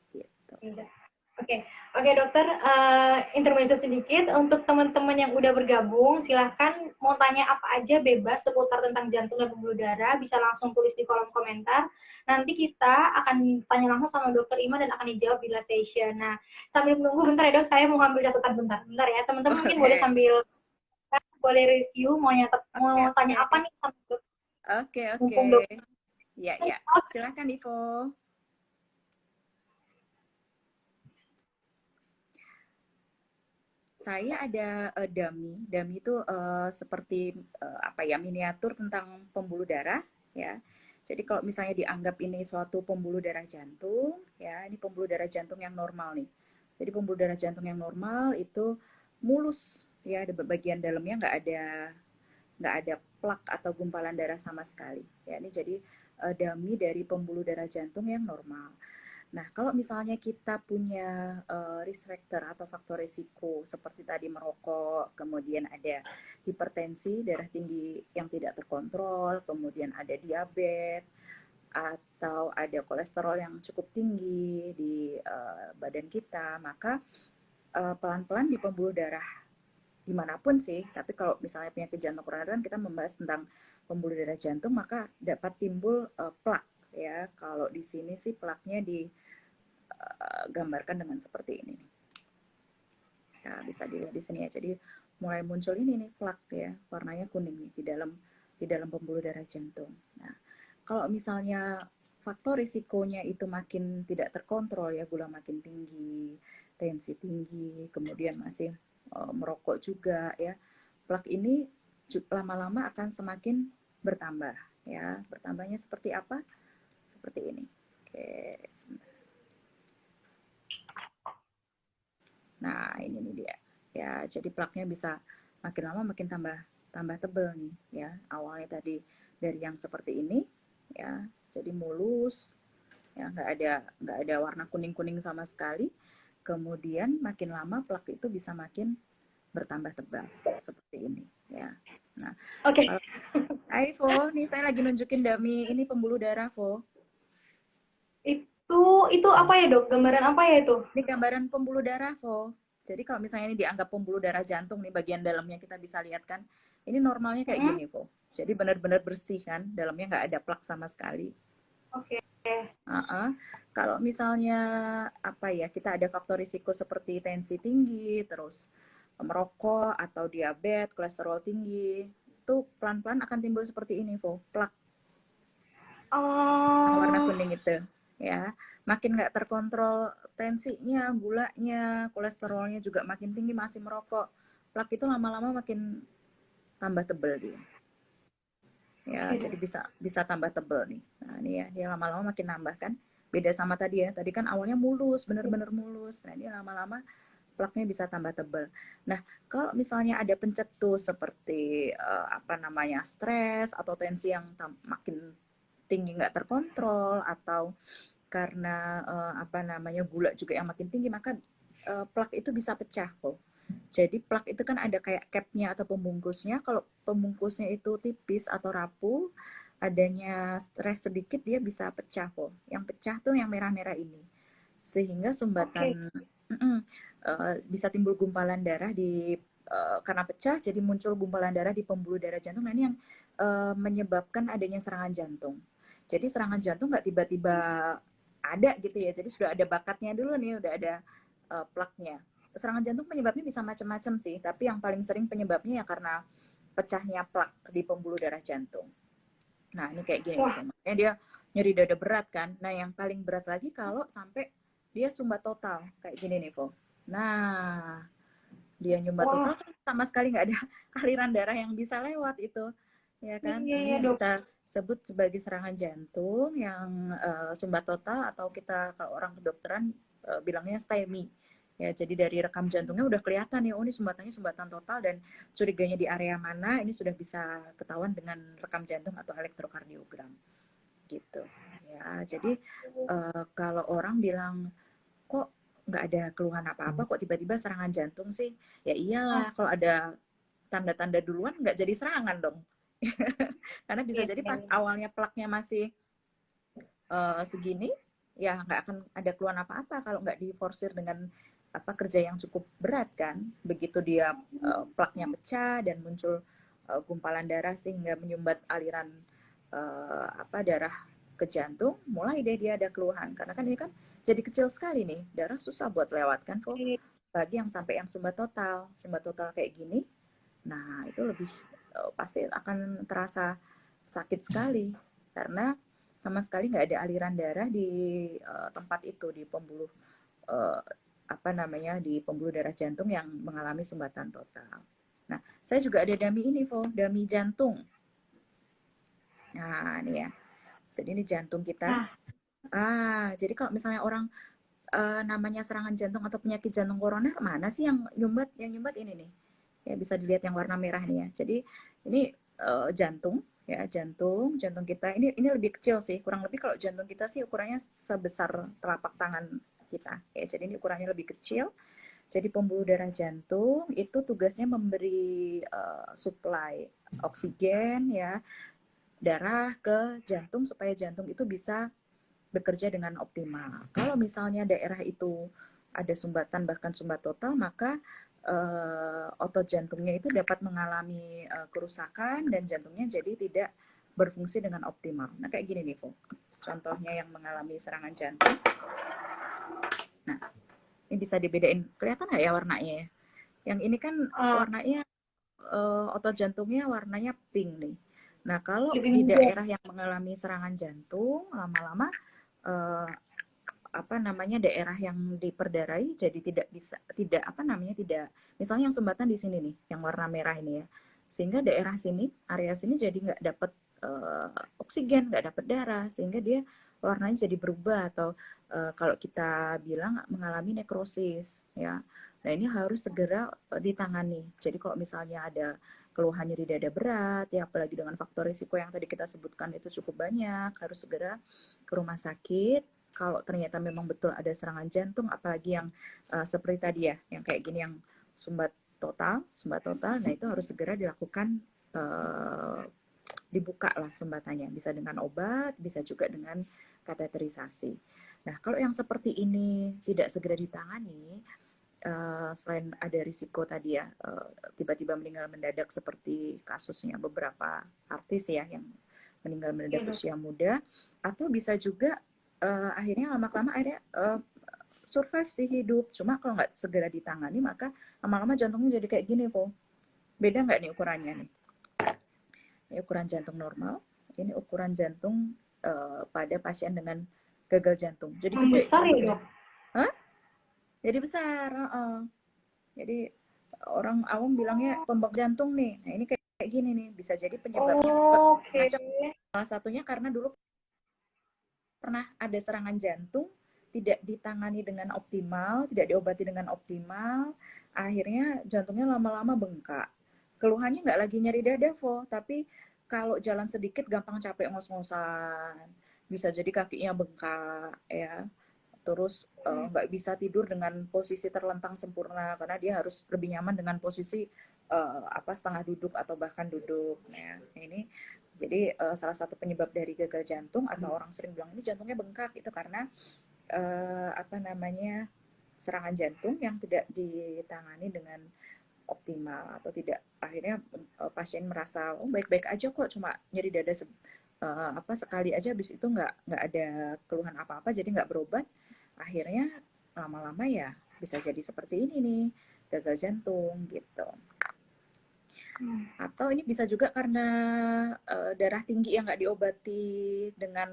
gitu. Iya. Oke, oke dokter, intermezzo sedikit untuk teman-teman yang udah bergabung, silahkan mau tanya apa aja bebas seputar tentang jantung dan pembuluh darah, bisa langsung tulis di kolom komentar. Nanti kita akan tanya langsung sama dokter Ima dan akan dijawab di last session. Nah, sambil menunggu bentar ya dok, saya mau ambil catatan bentar. Bentar ya, teman-teman mungkin boleh Boleh. sambil boleh review, mau nyatet, Oke, mau tanya apa oke. nih sama dokter, Oke, oke. mumpung dokter. Ya, ya. Silakan, Ivo. Saya ada dummy. Dummy itu seperti apa ya, miniatur tentang pembuluh darah, ya. Jadi kalau misalnya dianggap ini suatu pembuluh darah jantung, ya, ini pembuluh darah jantung yang normal nih. Jadi pembuluh darah jantung yang normal itu mulus, ya, di bagian dalamnya nggak ada plak atau gumpalan darah sama sekali. Ya, ini jadi dummy dari pembuluh darah jantung yang normal. Nah, kalau misalnya kita punya risk factor atau faktor risiko seperti tadi merokok, kemudian ada hipertensi, darah tinggi yang tidak terkontrol, kemudian ada diabetes, atau ada kolesterol yang cukup tinggi di badan kita, maka pelan-pelan di pembuluh darah dimanapun sih, tapi kalau misalnya penyakit jantung koroner kan kita membahas tentang pembuluh darah jantung, maka dapat timbul plak, ya. Kalau di sini sih plaknya digambarkan dengan seperti ini. Ya, bisa dilihat di sini ya. Jadi mulai muncul ini nih plak ya, warnanya kuning nih di dalam pembuluh darah jantung. Nah, kalau misalnya faktor risikonya itu makin tidak terkontrol ya, gula makin tinggi, tensi tinggi, kemudian masih merokok juga ya, plak ini lama-lama akan semakin bertambah ya. Bertambahnya seperti apa? Seperti ini. Oke, sebentar. Nah, ini nih dia. Ya, jadi plaknya bisa makin lama makin tambah tambah tebel nih ya. Awalnya tadi dari yang seperti ini ya, jadi mulus ya, nggak ada warna kuning-kuning sama sekali. Kemudian makin lama plak itu bisa makin bertambah tebal seperti ini ya. Nah, Oke, kalau hai Vo, nih saya lagi nunjukin dummy ini pembuluh darah Vo. itu apa ya dok? Gambaran apa ya itu? Ini gambaran pembuluh darah, Vo. Jadi kalau misalnya ini dianggap pembuluh darah jantung nih, bagian dalamnya kita bisa lihat kan, ini normalnya kayak Mm-mm. gini, Vo. Jadi benar-benar bersih kan, dalamnya nggak ada plak sama sekali. Oke. Uh-uh. Kalau misalnya apa ya, kita ada faktor risiko seperti tensi tinggi, terus merokok atau diabetes, kolesterol tinggi, itu pelan-pelan akan timbul seperti ini, Vo. Plak yang warna Oh, kuning itu ya, makin nggak terkontrol tensinya, gulanya, kolesterolnya juga makin tinggi, masih merokok, plak itu lama-lama makin tambah tebel dia ya. oke Jadi dok. bisa bisa tambah tebel nih. Nah ini ya, dia lama-lama makin nambah kan, beda sama tadi ya, tadi kan awalnya mulus, bener-bener mulus. Nah ini lama-lama plaknya bisa tambah tebal. Nah, kalau misalnya ada pencetus seperti apa namanya stres atau tensi yang makin tinggi nggak terkontrol, atau karena apa namanya gula juga yang makin tinggi, maka plak itu bisa pecah kok. Jadi plak itu kan ada kayak capnya atau pembungkusnya. Kalau pembungkusnya itu tipis atau rapuh, adanya stres sedikit dia bisa pecah kok. Yang pecah tuh yang merah-merah ini. Sehingga Oke. sumbatan bisa timbul gumpalan darah di karena pecah, jadi muncul gumpalan darah di pembuluh darah jantung. Nah ini yang menyebabkan adanya serangan jantung. Jadi serangan jantung nggak tiba-tiba ada gitu ya. Jadi sudah ada bakatnya dulu nih, udah ada plaknya. Serangan jantung penyebabnya bisa macam-macam sih, tapi yang paling sering penyebabnya ya karena pecahnya plak di pembuluh darah jantung. Nah, ini kayak gini nih, Wah, makanya dia nyeri dada berat kan. Nah, yang paling berat lagi kalau sampai dia sumbat total, kayak gini nih, Vo. Nah, dia nyumbat wah, total kan sama sekali nggak ada aliran darah yang bisa lewat itu, ya iya, kan? iya, iya, Ini yang dok. kita sebut sebagai serangan jantung yang sumbat total, atau kita kalau orang kedokteran bilangnya STEMI. Ya, jadi dari rekam jantungnya udah kelihatan ya, oh ini sumbatannya sumbatan total, dan curiganya di area mana, ini sudah bisa ketahuan dengan rekam jantung atau elektrokardiogram gitu. Ya, jadi kalau orang bilang kok nggak ada keluhan apa-apa, kok tiba-tiba serangan jantung sih? Ya Ah, iyalah, kalau ada tanda-tanda duluan nggak jadi serangan dong. Karena bisa iya, jadi iya, pas iya. awalnya plaknya masih segini, ya nggak akan ada keluhan apa-apa kalau nggak diforsir dengan apa kerja yang cukup berat kan. Begitu dia plaknya pecah dan muncul gumpalan darah sehingga menyumbat aliran apa darah ke jantung, mulai deh dia ada keluhan. Karena kan ini kan jadi kecil sekali nih, darah susah buat lewat kan kok. Oke. Bagi yang sampai yang sumbat total kayak gini, nah itu lebih pasti akan terasa sakit sekali karena sama sekali nggak ada aliran darah di tempat itu, di pembuluh uh, apa namanya di pembuluh darah jantung yang mengalami sumbatan total. Nah, saya juga ada dummy ini, Vo, dummy jantung. Nah, ini ya. Jadi ini jantung kita. Nah, Jadi kalau misalnya orang namanya serangan jantung atau penyakit jantung koroner, mana sih yang nyumbat? Yang nyumbat ini nih. Ya bisa dilihat yang warna merah nih ya. Jadi ini jantung ya, jantung kita ini lebih kecil sih. Kurang lebih kalau jantung kita sih ukurannya sebesar telapak tangan kita. Ya, jadi ini ukurannya lebih kecil. Jadi pembuluh darah jantung itu tugasnya memberi supply oksigen ya, darah ke jantung supaya jantung itu bisa bekerja dengan optimal. Kalau misalnya daerah itu ada sumbatan bahkan sumbat total, maka otot jantungnya itu dapat mengalami kerusakan dan jantungnya jadi tidak berfungsi dengan optimal. Nah kayak gini nih, Vo. Contohnya yang mengalami serangan jantung. Nah ini bisa dibedain, kelihatan nggak ya warnanya ya? Yang ini kan ah, warnanya otot jantungnya warnanya pink nih. Nah kalau lebih di muda. daerah yang mengalami serangan jantung lama-lama eh, apa namanya daerah yang diperdarai jadi tidak apa namanya tidak, misalnya yang sumbatan di sini nih yang warna merah ini ya, sehingga daerah sini area sini jadi nggak dapat oksigen, nggak dapat darah, sehingga dia warnanya jadi berubah, atau kalau kita bilang mengalami nekrosis ya. Nah ini harus segera ditangani. Jadi kalau misalnya ada keluhan nyeri dada berat ya, apalagi dengan faktor risiko yang tadi kita sebutkan itu cukup banyak, harus segera ke rumah sakit. Kalau ternyata memang betul ada serangan jantung, apalagi yang seperti tadi ya, yang kayak gini, yang sumbat total, nah itu harus segera dilakukan, uh, dibuka lah sumbatannya, bisa dengan obat, bisa juga dengan kateterisasi. Nah, kalau yang seperti ini tidak segera ditangani, selain ada risiko tadi ya, tiba-tiba meninggal mendadak seperti kasusnya beberapa artis ya yang meninggal Iya, mendadak dok. usia muda, atau bisa juga akhirnya lama-lama akhirnya survive sih hidup. Cuma kalau nggak segera ditangani maka lama-lama jantungnya jadi kayak gini, Po. Beda nggak nih ukurannya nih? Ini ukuran jantung normal, ini ukuran jantung pada pasien dengan gagal jantung. Jadi Yang gede besar ya, jantungnya. dok? Hah? Jadi besar. Jadi orang awam bilangnya pembek jantung nih. Nah ini kayak gini nih. Bisa jadi penyebabnya Oke. macam, salah satunya karena dulu pernah ada serangan jantung tidak ditangani dengan optimal, tidak diobati dengan optimal, akhirnya jantungnya lama-lama bengkak. Keluhannya nggak lagi nyeri dada, Vo, tapi kalau jalan sedikit gampang capek ngos-ngosan, bisa jadi kakinya bengkak, ya. Terus nggak bisa tidur dengan posisi terlentang sempurna karena dia harus lebih nyaman dengan posisi setengah duduk atau bahkan duduk. Nah, ini jadi salah satu penyebab dari gagal jantung atau orang sering bilang ini jantungnya bengkak itu karena serangan jantung yang tidak ditangani dengan optimal atau tidak, akhirnya pasien merasa oh baik-baik aja kok, cuma nyeri dada sekali aja, habis itu nggak ada keluhan apa-apa, jadi nggak berobat, akhirnya lama-lama ya bisa jadi seperti ini nih, gagal jantung gitu. Atau ini bisa juga karena darah tinggi yang nggak diobati dengan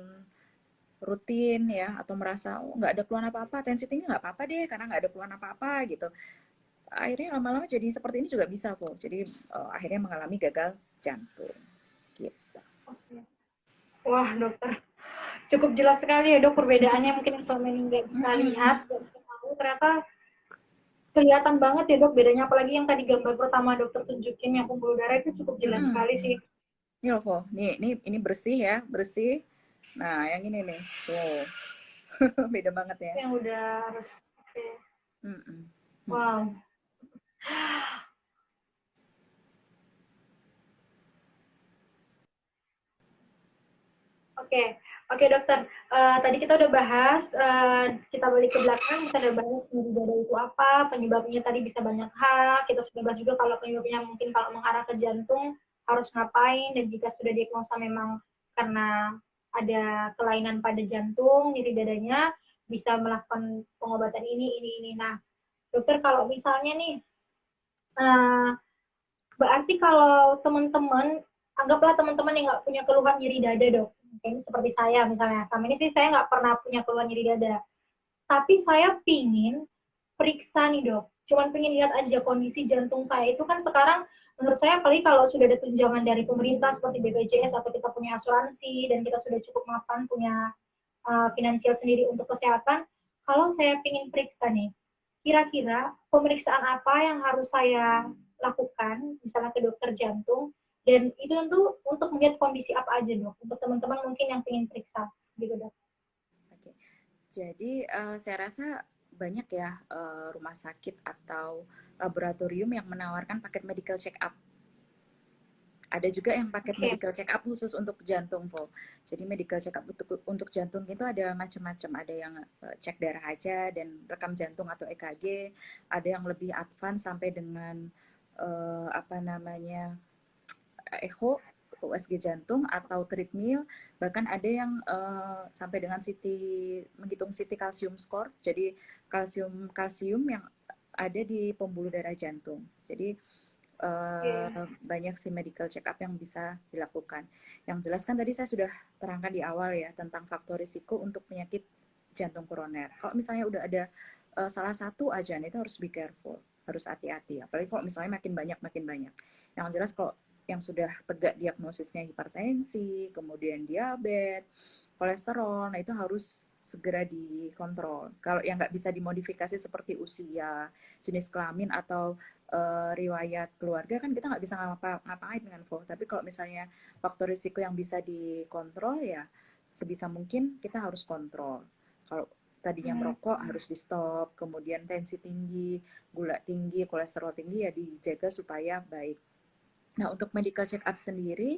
rutin ya, atau merasa oh, nggak ada keluhan apa-apa, tensi tinggi nggak apa-apa deh karena nggak ada keluhan apa-apa gitu, akhirnya lama-lama jadi seperti ini juga bisa kok, jadi akhirnya mengalami gagal jantung gitu. Wah, dokter, cukup jelas sekali ya dok perbedaannya mungkin yang selama ini nggak bisa lihat, nggak bisa tahu, ternyata kelihatan banget ya dok bedanya, apalagi yang tadi gambar pertama dokter tunjukin yang pembuluh darah itu cukup jelas sekali sih. Ini loh, Vo. Ini bersih ya, bersih. Nah, yang ini nih, tuh. Beda banget ya. Yang udah harus, okay. Mm-mm. Wow. Oke, oke dokter. Tadi kita udah bahas, kita balik ke belakang, kita udah bahas nyeri dada itu apa, penyebabnya tadi bisa banyak hal. Kita sudah bahas juga kalau penyebabnya mungkin kalau mengarah ke jantung harus ngapain, dan jika sudah diagnosa memang karena ada kelainan pada jantung, nyeri dadanya, bisa melakukan pengobatan ini. Nah, dokter kalau misalnya nih, uh, berarti kalau teman-teman, anggaplah teman-teman yang nggak punya keluhan nyeri dada dok, mungkin seperti saya misalnya, sama ini sih saya nggak pernah punya keluhan nyeri dada, tapi saya pingin periksa nih dok, cuman pingin lihat aja kondisi jantung saya itu kan sekarang, menurut saya apalagi kalau sudah ada tunjangan dari pemerintah seperti BPJS atau kita punya asuransi dan kita sudah cukup mapan punya finansial sendiri untuk kesehatan, kalau saya pingin periksa nih, kira-kira pemeriksaan apa yang harus saya lakukan, misalnya ke dokter jantung, dan itu tentu untuk melihat kondisi apa aja dok, untuk teman-teman mungkin yang ingin periksa, gitu dok. Oke. Jadi saya rasa banyak ya rumah sakit atau laboratorium yang menawarkan paket medical check up. Ada juga yang paket Oke. medical check up khusus untuk jantung, Vo. Jadi medical check up untuk jantung itu ada macam-macam. Ada yang cek darah aja dan rekam jantung atau EKG. Ada yang lebih advance sampai dengan echo, USG jantung atau treadmill. Bahkan ada yang sampai dengan menghitung CT calcium score. Jadi kalsium yang ada di pembuluh darah jantung. Jadi banyak sih medical check up yang bisa dilakukan. Yang jelas kan tadi saya sudah terangkan di awal ya tentang faktor risiko untuk penyakit jantung koroner. Kalau misalnya udah ada salah satu aja, itu harus be careful, harus hati-hati. Apalagi kalau misalnya makin banyak. Yang jelas kalau yang sudah tegak diagnosisnya hipertensi, kemudian diabetes, kolesterol, nah itu harus segera dikontrol. Kalau yang nggak bisa dimodifikasi seperti usia, jenis kelamin atau riwayat keluarga kan kita nggak bisa ngapain dengan VO. Tapi kalau misalnya faktor risiko yang bisa dikontrol ya sebisa mungkin kita harus kontrol. Kalau tadinya merokok harus di stop, kemudian tensi tinggi, gula tinggi, kolesterol tinggi ya dijaga supaya baik. Nah untuk medical check up sendiri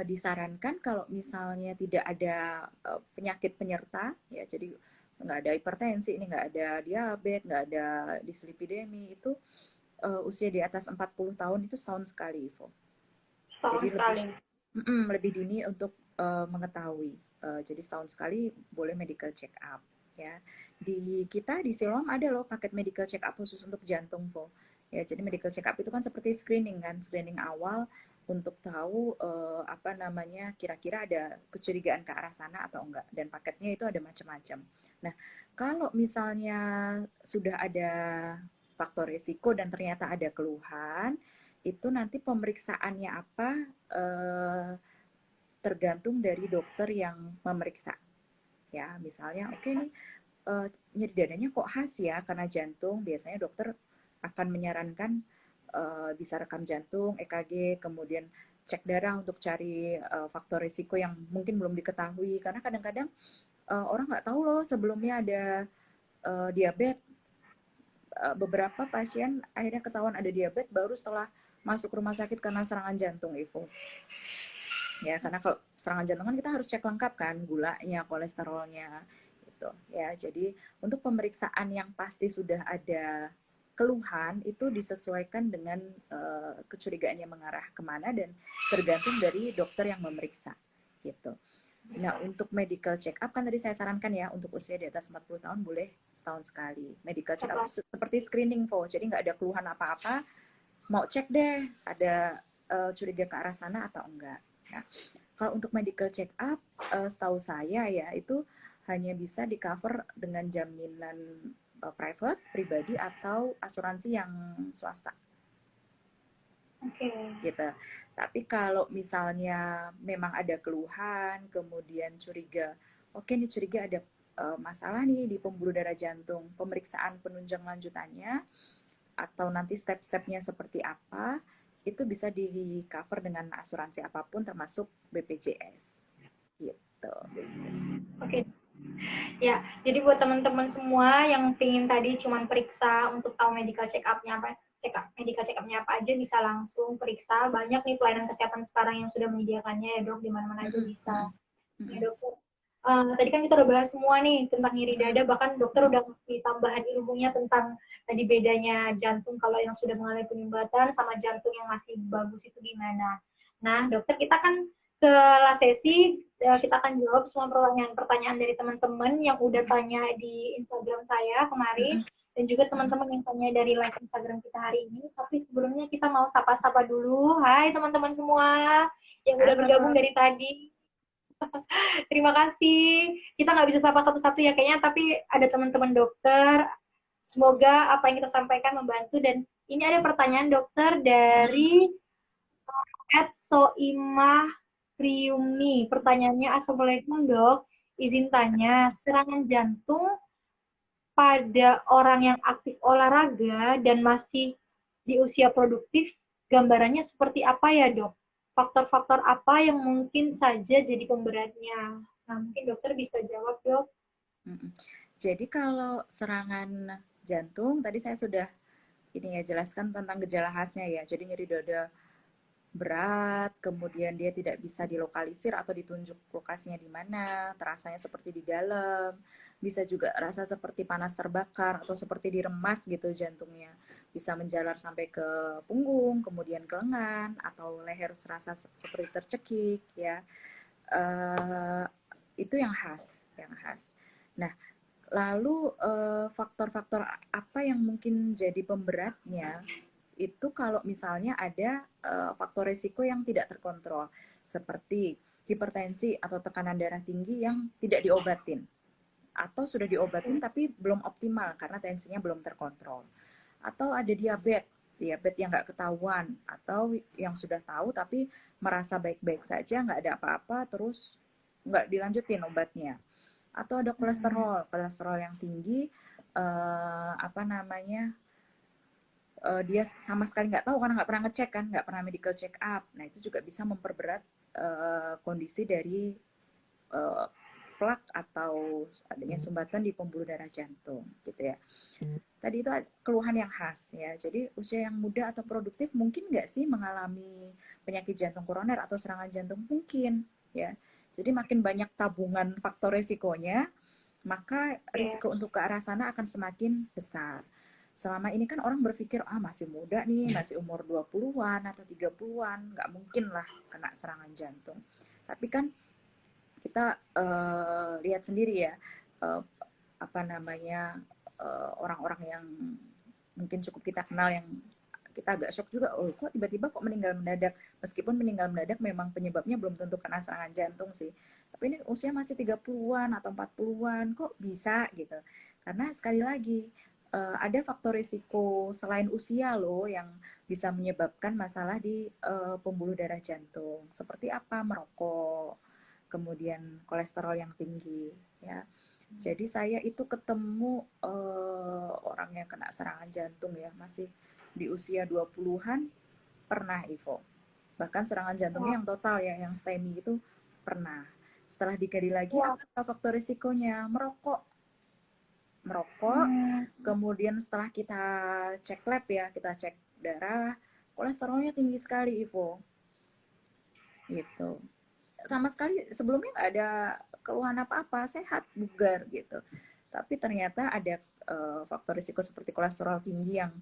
disarankan kalau misalnya tidak ada penyakit penyerta ya, jadi nggak ada hipertensi, ini nggak ada diabetes, nggak ada dislipidemi, itu usia di atas 40 tahun itu setahun sekali, Ivo. Setahun Jadi sekali. lebih dini untuk mengetahui. Jadi setahun sekali boleh medical check up ya. Di kita di Siloam ada loh paket medical check up khusus untuk jantung, Vo. Ya, jadi medical check up itu kan seperti screening kan, screening awal untuk tahu kira-kira ada kecurigaan ke arah sana atau enggak, dan paketnya itu ada macam-macam. Nah, kalau misalnya sudah ada faktor risiko dan ternyata ada keluhan, itu nanti pemeriksaannya apa tergantung dari dokter yang memeriksa. Ya, misalnya oke nih nyeri dadanya kok khas ya karena jantung, biasanya dokter akan menyarankan bisa rekam jantung, EKG, kemudian cek darah untuk cari faktor risiko yang mungkin belum diketahui. Karena kadang-kadang orang nggak tahu loh sebelumnya ada diabetes. Beberapa pasien akhirnya ketahuan ada diabetes baru setelah masuk rumah sakit karena serangan jantung, Ivo. Ya, karena kalau serangan jantung kan kita harus cek lengkap kan, gulanya, kolesterolnya, gitu. Ya, jadi untuk pemeriksaan yang pasti sudah ada keluhan itu disesuaikan dengan kecurigaan yang mengarah kemana dan tergantung dari dokter yang memeriksa, gitu. Nah, untuk medical check up kan tadi saya sarankan ya, untuk usia di atas 40 tahun boleh setahun sekali. Medical check up seperti screening, Po. Jadi nggak ada keluhan apa-apa, mau cek deh ada curiga ke arah sana atau enggak. Nah, kalau untuk medical check up, setahu saya ya itu hanya bisa di cover dengan jaminan private, pribadi atau asuransi yang swasta. Oke. Gitu. Tapi kalau misalnya memang ada keluhan, kemudian curiga, oke nih curiga ada masalah nih di pembuluh darah jantung, pemeriksaan penunjang lanjutannya atau nanti step-stepnya seperti apa, itu bisa di cover dengan asuransi apapun termasuk BPJS. Gitu. Oke. Ya, jadi buat teman-teman semua yang pingin tadi cuman periksa untuk tahu medical check up-nya apa, medical check up-nya apa aja bisa langsung periksa. Banyak nih pelayanan kesehatan sekarang yang sudah menyediakannya ya, Dok, di mana-mana aja bisa. Ya, Dokter. Tadi kan kita udah bahas semua nih tentang nyeri dada, bahkan dokter udah ngasih tambahan ilmunya tentang tadi bedanya jantung kalau yang sudah mengalami penyumbatan sama jantung yang masih bagus itu gimana. Nah, dokter, kita kan ke last sesi, kita akan jawab semua pertanyaan-pertanyaan dari teman-teman yang udah tanya di Instagram saya kemarin, dan juga teman-teman yang tanya dari live Instagram kita hari ini. Tapi sebelumnya kita mau sapa-sapa dulu. Hai teman-teman semua yang udah bergabung dari tadi. Terima kasih. Kita nggak bisa sapa satu-satu ya kayaknya, tapi ada teman-teman dokter. Semoga apa yang kita sampaikan membantu. Dan ini ada pertanyaan dokter dari Soimah Priumni. Pertanyaannya, Assalamualaikum dok. Izin tanya, serangan jantung pada orang yang aktif olahraga dan masih di usia produktif, gambarannya seperti apa ya dok? Faktor-faktor apa yang mungkin saja jadi pemberatnya? Nah, mungkin dokter bisa jawab, Dok. Jadi kalau serangan jantung, tadi saya sudah ini ya jelaskan tentang gejala khasnya ya. Jadi nyeri dada berat, kemudian dia tidak bisa dilokalisir atau ditunjuk lokasinya di mana, terasanya seperti di dalam, bisa juga rasa seperti panas terbakar atau seperti diremas gitu jantungnya. Bisa menjalar sampai ke punggung, kemudian ke lengan atau leher serasa seperti tercekik ya. Itu yang khas, yang khas. Nah, lalu faktor-faktor apa yang mungkin jadi pemberatnya itu kalau misalnya ada faktor resiko yang tidak terkontrol seperti hipertensi atau tekanan darah tinggi yang tidak diobatin atau sudah diobatin tapi belum optimal karena tensinya belum terkontrol atau ada diabetes yang nggak ketahuan atau yang sudah tahu tapi merasa baik-baik saja nggak ada apa-apa terus nggak dilanjutin obatnya atau ada kolesterol yang tinggi apa namanya dia sama sekali nggak tahu karena nggak pernah ngecek kan, nggak pernah medical check up. Nah itu juga bisa memperberat kondisi dari plak atau adanya sumbatan di pembuluh darah jantung, gitu ya. Tadi itu keluhan yang khas ya. Jadi usia yang muda atau produktif mungkin nggak sih mengalami penyakit jantung koroner atau serangan jantung mungkin ya. Jadi makin banyak tabungan faktor resikonya, maka risiko untuk ke arah sana akan semakin besar. Selama ini kan orang berpikir, masih muda nih, masih umur 20-an atau 30-an, nggak mungkin lah kena serangan jantung. Tapi kan kita lihat sendiri ya, apa namanya, orang-orang yang mungkin cukup kita kenal yang kita agak shock juga, kok tiba-tiba kok meninggal mendadak. Meskipun meninggal mendadak memang penyebabnya belum tentu kena serangan jantung sih. Tapi ini usia masih 30-an atau 40-an, kok bisa gitu. Karena sekali lagi, ada faktor risiko selain usia loh yang bisa menyebabkan masalah di pembuluh darah jantung. Seperti apa? Merokok, kemudian kolesterol yang tinggi, ya. Jadi saya itu ketemu orang yang kena serangan jantung ya, masih di usia 20-an pernah Ivo. Bahkan serangan jantungnya Wah, yang total ya, yang STEMI itu pernah. Setelah digali lagi, wah. apa faktor risikonya? Merokok. Merokok, Hmm, kemudian setelah kita cek lab ya, kita cek darah, kolesterolnya tinggi sekali Ivo. Gitu. Sama sekali sebelumnya nggak ada keluhan apa-apa, sehat, bugar gitu. Tapi ternyata ada faktor risiko seperti kolesterol tinggi yang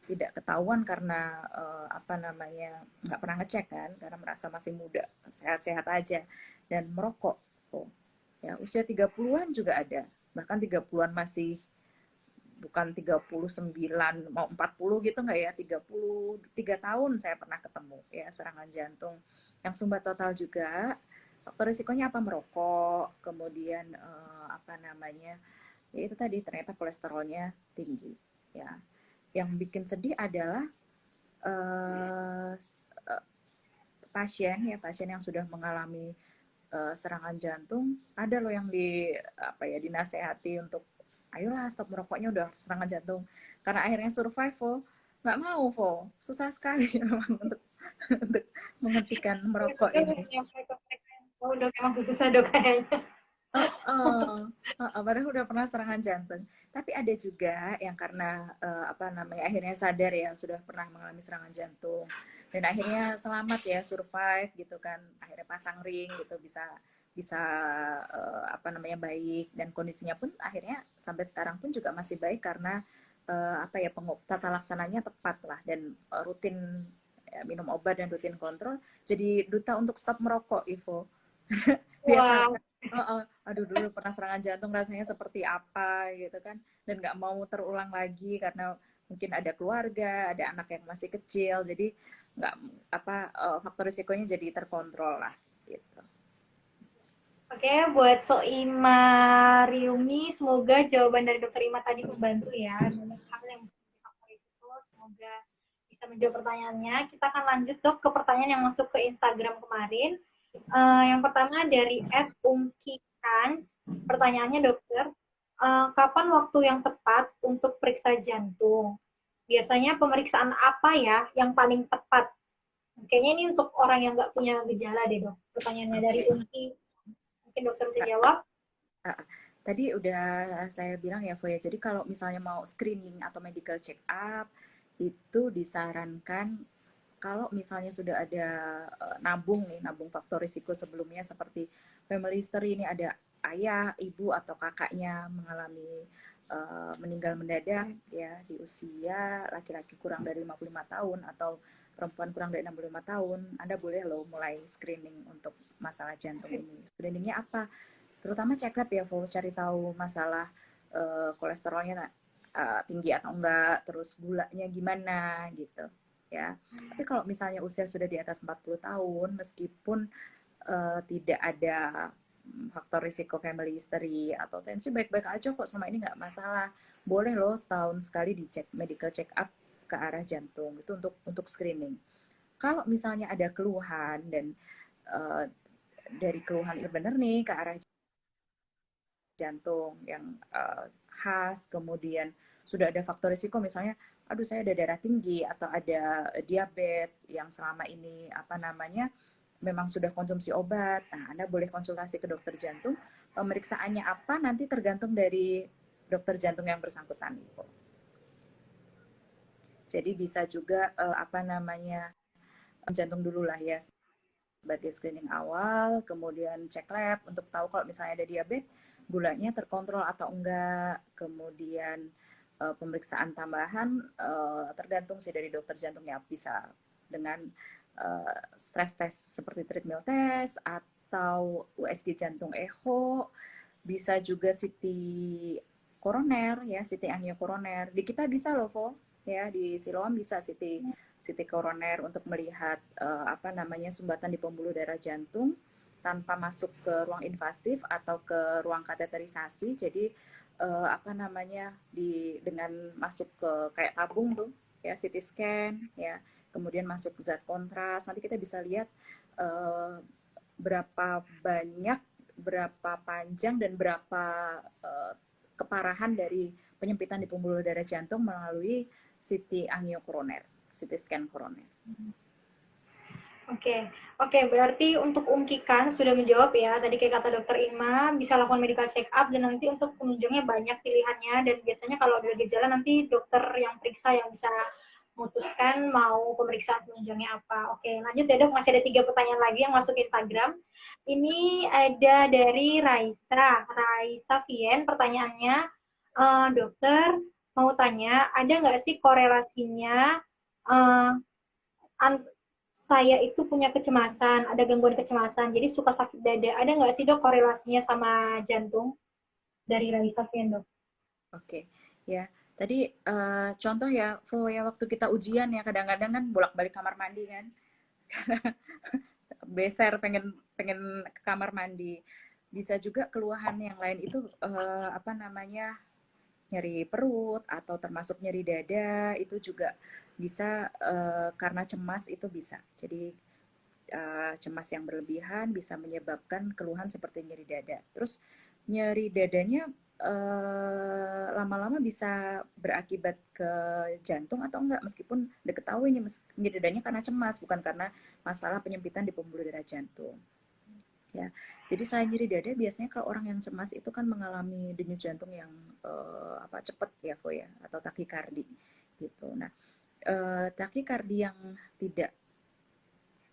tidak ketahuan karena apa namanya nggak pernah ngecek kan, karena merasa masih muda, sehat-sehat aja, dan merokok. Oh, ya usia 30-an juga ada, bahkan 30-an masih bukan 39 mau 40 gitu nggak ya, 33 tahun saya pernah ketemu ya serangan jantung yang sumbat total juga. Faktor risikonya apa? Merokok, kemudian apa namanya, ya itu tadi ternyata kolesterolnya tinggi ya. Yang bikin sedih adalah eh, pasien yang sudah mengalami serangan jantung, ada loh yang di apa ya, dinasehati untuk ayolah stop merokoknya, udah serangan jantung, karena akhirnya survive. Nggak mau susah sekali memang untuk menghentikan ya, merokok dokter ini. yang mereka oh, dok, emang susah dok kayaknya. Oh, padahal udah pernah serangan jantung. Tapi ada juga yang karena apa namanya akhirnya sadar ya sudah pernah mengalami serangan jantung dan akhirnya selamat ya, survive gitu kan. Akhirnya pasang ring gitu, bisa bisa apa namanya baik, dan kondisinya pun akhirnya sampai sekarang pun juga masih baik karena apa ya, tata laksananya tepat lah, dan rutin ya, minum obat dan rutin kontrol. Jadi duta untuk stop merokok, Ivo. Dia tahu Wah, kan, aduh dulu pernah serangan jantung rasanya seperti apa gitu kan, dan nggak mau terulang lagi karena mungkin ada keluarga, ada anak yang masih kecil, jadi nggak apa faktor risikonya jadi terkontrol lah gitu. oke, buat Soima Riumi, semoga jawaban dari Dokter Ima tadi membantu ya. Banyak hal yang bisa menjadi faktor risiko, semoga bisa menjawab pertanyaannya. Kita akan lanjut dok ke pertanyaan yang masuk ke Instagram kemarin. Yang pertama dari @ungkikans, pertanyaannya dokter, kapan waktu yang tepat untuk periksa jantung? Biasanya pemeriksaan apa ya yang paling tepat? Kayaknya ini untuk orang yang nggak punya gejala deh dok. Pertanyaannya dari Oke. Ungki, mungkin dokter bisa jawab. Tadi udah saya bilang ya, Foya. Jadi kalau misalnya mau screening atau medical check up, itu disarankan kalau misalnya sudah ada nabung nih, nabung faktor risiko sebelumnya seperti family history, ini ada ayah, ibu atau kakaknya mengalami meninggal mendadak ya di usia laki-laki kurang dari 55 tahun atau perempuan kurang dari 65 tahun, Anda boleh loh mulai screening untuk masalah jantung ini. Screeningnya apa? Terutama cek lab ya, Vo, cari tahu masalah kolesterolnya tinggi atau enggak, terus gulanya gimana gitu ya. Tapi kalau misalnya usia sudah di atas 40 tahun, meskipun tidak ada faktor risiko family history atau tensi, baik-baik aja kok, selama ini nggak masalah. Boleh loh setahun sekali dicek medical check up ke arah jantung, itu untuk screening. Kalau misalnya ada keluhan dan uh, dari keluhan ini benar nih ke arah jantung yang khas, kemudian sudah ada faktor risiko misalnya, aduh saya ada darah tinggi atau ada diabetes yang selama ini apa namanya memang sudah konsumsi obat, nah Anda boleh konsultasi ke dokter jantung. Pemeriksaannya apa nanti tergantung dari dokter jantung yang bersangkutan. Jadi bisa juga apa namanya jantung dulu lah ya sebagai screening awal, kemudian cek lab untuk tahu kalau misalnya ada diabetes, gulanya terkontrol atau enggak, kemudian pemeriksaan tambahan tergantung sih dari dokter jantungnya, bisa dengan stress test seperti treadmill test atau USG jantung echo, bisa juga CT koroner ya, CT angiokoroner. Di kita bisa loh, Vo, ya di Siloam bisa CT koroner untuk melihat apa namanya sumbatan di pembuluh darah jantung tanpa masuk ke ruang invasif atau ke ruang kateterisasi. Jadi apa namanya dengan masuk ke kayak tabung tuh ya, CT scan ya, kemudian masuk zat kontras, nanti kita bisa lihat berapa banyak berapa panjang dan berapa keparahan dari penyempitan di pembuluh darah jantung melalui CT angiokoroner, CT scan koroner. Oke, oke. Berarti untuk ungkikan sudah menjawab ya. Tadi kayak kata dokter Ima, bisa lakukan medical check up dan nanti untuk penunjangnya banyak pilihannya. Dan biasanya kalau ada gejala nanti dokter yang periksa yang bisa memutuskan mau pemeriksaan penunjangnya apa. Oke, lanjut ya dok. Masih ada 3 pertanyaan lagi yang masuk Instagram. Ini ada dari Raisa. Raisa Vien, pertanyaannya, dokter mau tanya, ada nggak sih korelasinya uh, saya itu punya kecemasan, ada gangguan kecemasan, jadi suka sakit dada. Ada nggak sih dok korelasinya sama jantung dari Raisa Fian dok? Oke, ya. Tadi contoh ya, Vo, ya waktu kita ujian ya kadang-kadang kan bolak-balik kamar mandi kan, beser pengen pengen ke kamar mandi. Bisa juga keluhan yang lain itu apa namanya, nyeri perut atau termasuk nyeri dada itu juga bisa karena cemas itu bisa. Jadi cemas yang berlebihan bisa menyebabkan keluhan seperti nyeri dada. Terus nyeri dadanya lama-lama bisa berakibat ke jantung atau enggak, meskipun diketahui nyeri dadanya karena cemas, bukan karena masalah penyempitan di pembuluh darah jantung. Ya, jadi selain nyeri dada, biasanya kalau orang yang cemas itu kan mengalami denyut jantung yang apa cepat ya, Vo ya, atau takikardi gitu. Nah, takikardi yang tidak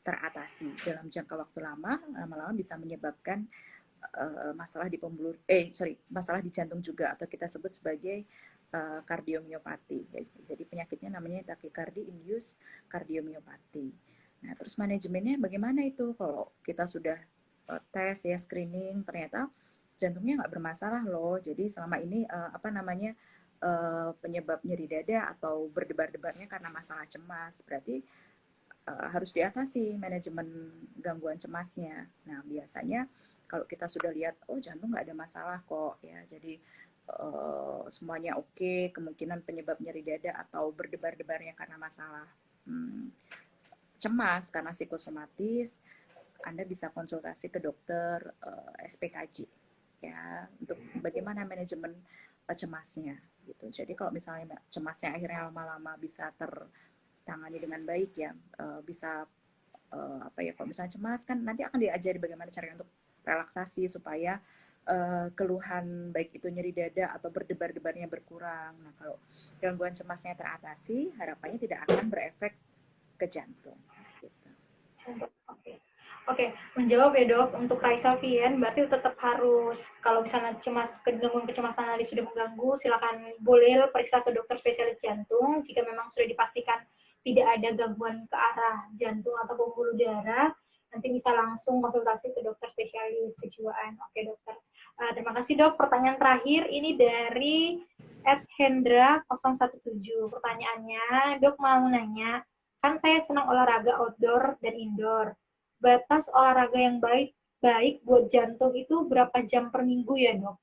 teratasi dalam jangka waktu lama, lama-lama bisa menyebabkan masalah di masalah di jantung juga, atau kita sebut sebagai kardiomiopati. Jadi penyakitnya namanya takikardi induced kardiomiopati. Nah, terus manajemennya bagaimana itu? Kalau kita sudah tes ya, screening, ternyata jantungnya nggak bermasalah loh. Jadi selama ini apa namanya, penyebab nyeri dada atau berdebar-debarnya karena masalah cemas, berarti harus diatasi manajemen gangguan cemasnya. Nah, biasanya kalau kita sudah lihat, oh jantung nggak ada masalah kok, ya, jadi semuanya oke, kemungkinan penyebab nyeri dada atau berdebar-debarnya karena masalah cemas, karena psikosomatis, Anda bisa konsultasi ke dokter SPKJ, ya, untuk bagaimana manajemen cemasnya, gitu. Jadi kalau misalnya cemasnya akhirnya lama-lama bisa tangani dengan baik ya, bisa apa ya, kalau misalnya cemas kan nanti akan diajari bagaimana caranya untuk relaksasi supaya keluhan baik itu nyeri dada atau berdebar-debarnya berkurang. Nah, kalau gangguan cemasnya teratasi, harapannya tidak akan berefek ke jantung. Gitu. Oke. Oke, menjawab ya dok, untuk Raisa Vian, berarti tetap harus, kalau misalnya gangguan kecemasan tadi sudah mengganggu, silakan boleh periksa ke dokter spesialis jantung, jika memang sudah dipastikan tidak ada gangguan ke arah jantung atau pembuluh darah, nanti bisa langsung konsultasi ke dokter spesialis kejiwaan. Oke dokter, terima kasih dok. Pertanyaan terakhir, ini dari Hendra 017. Pertanyaannya, dok mau nanya, kan saya senang olahraga outdoor dan indoor, batas olahraga yang baik buat jantung itu berapa jam per minggu ya dok?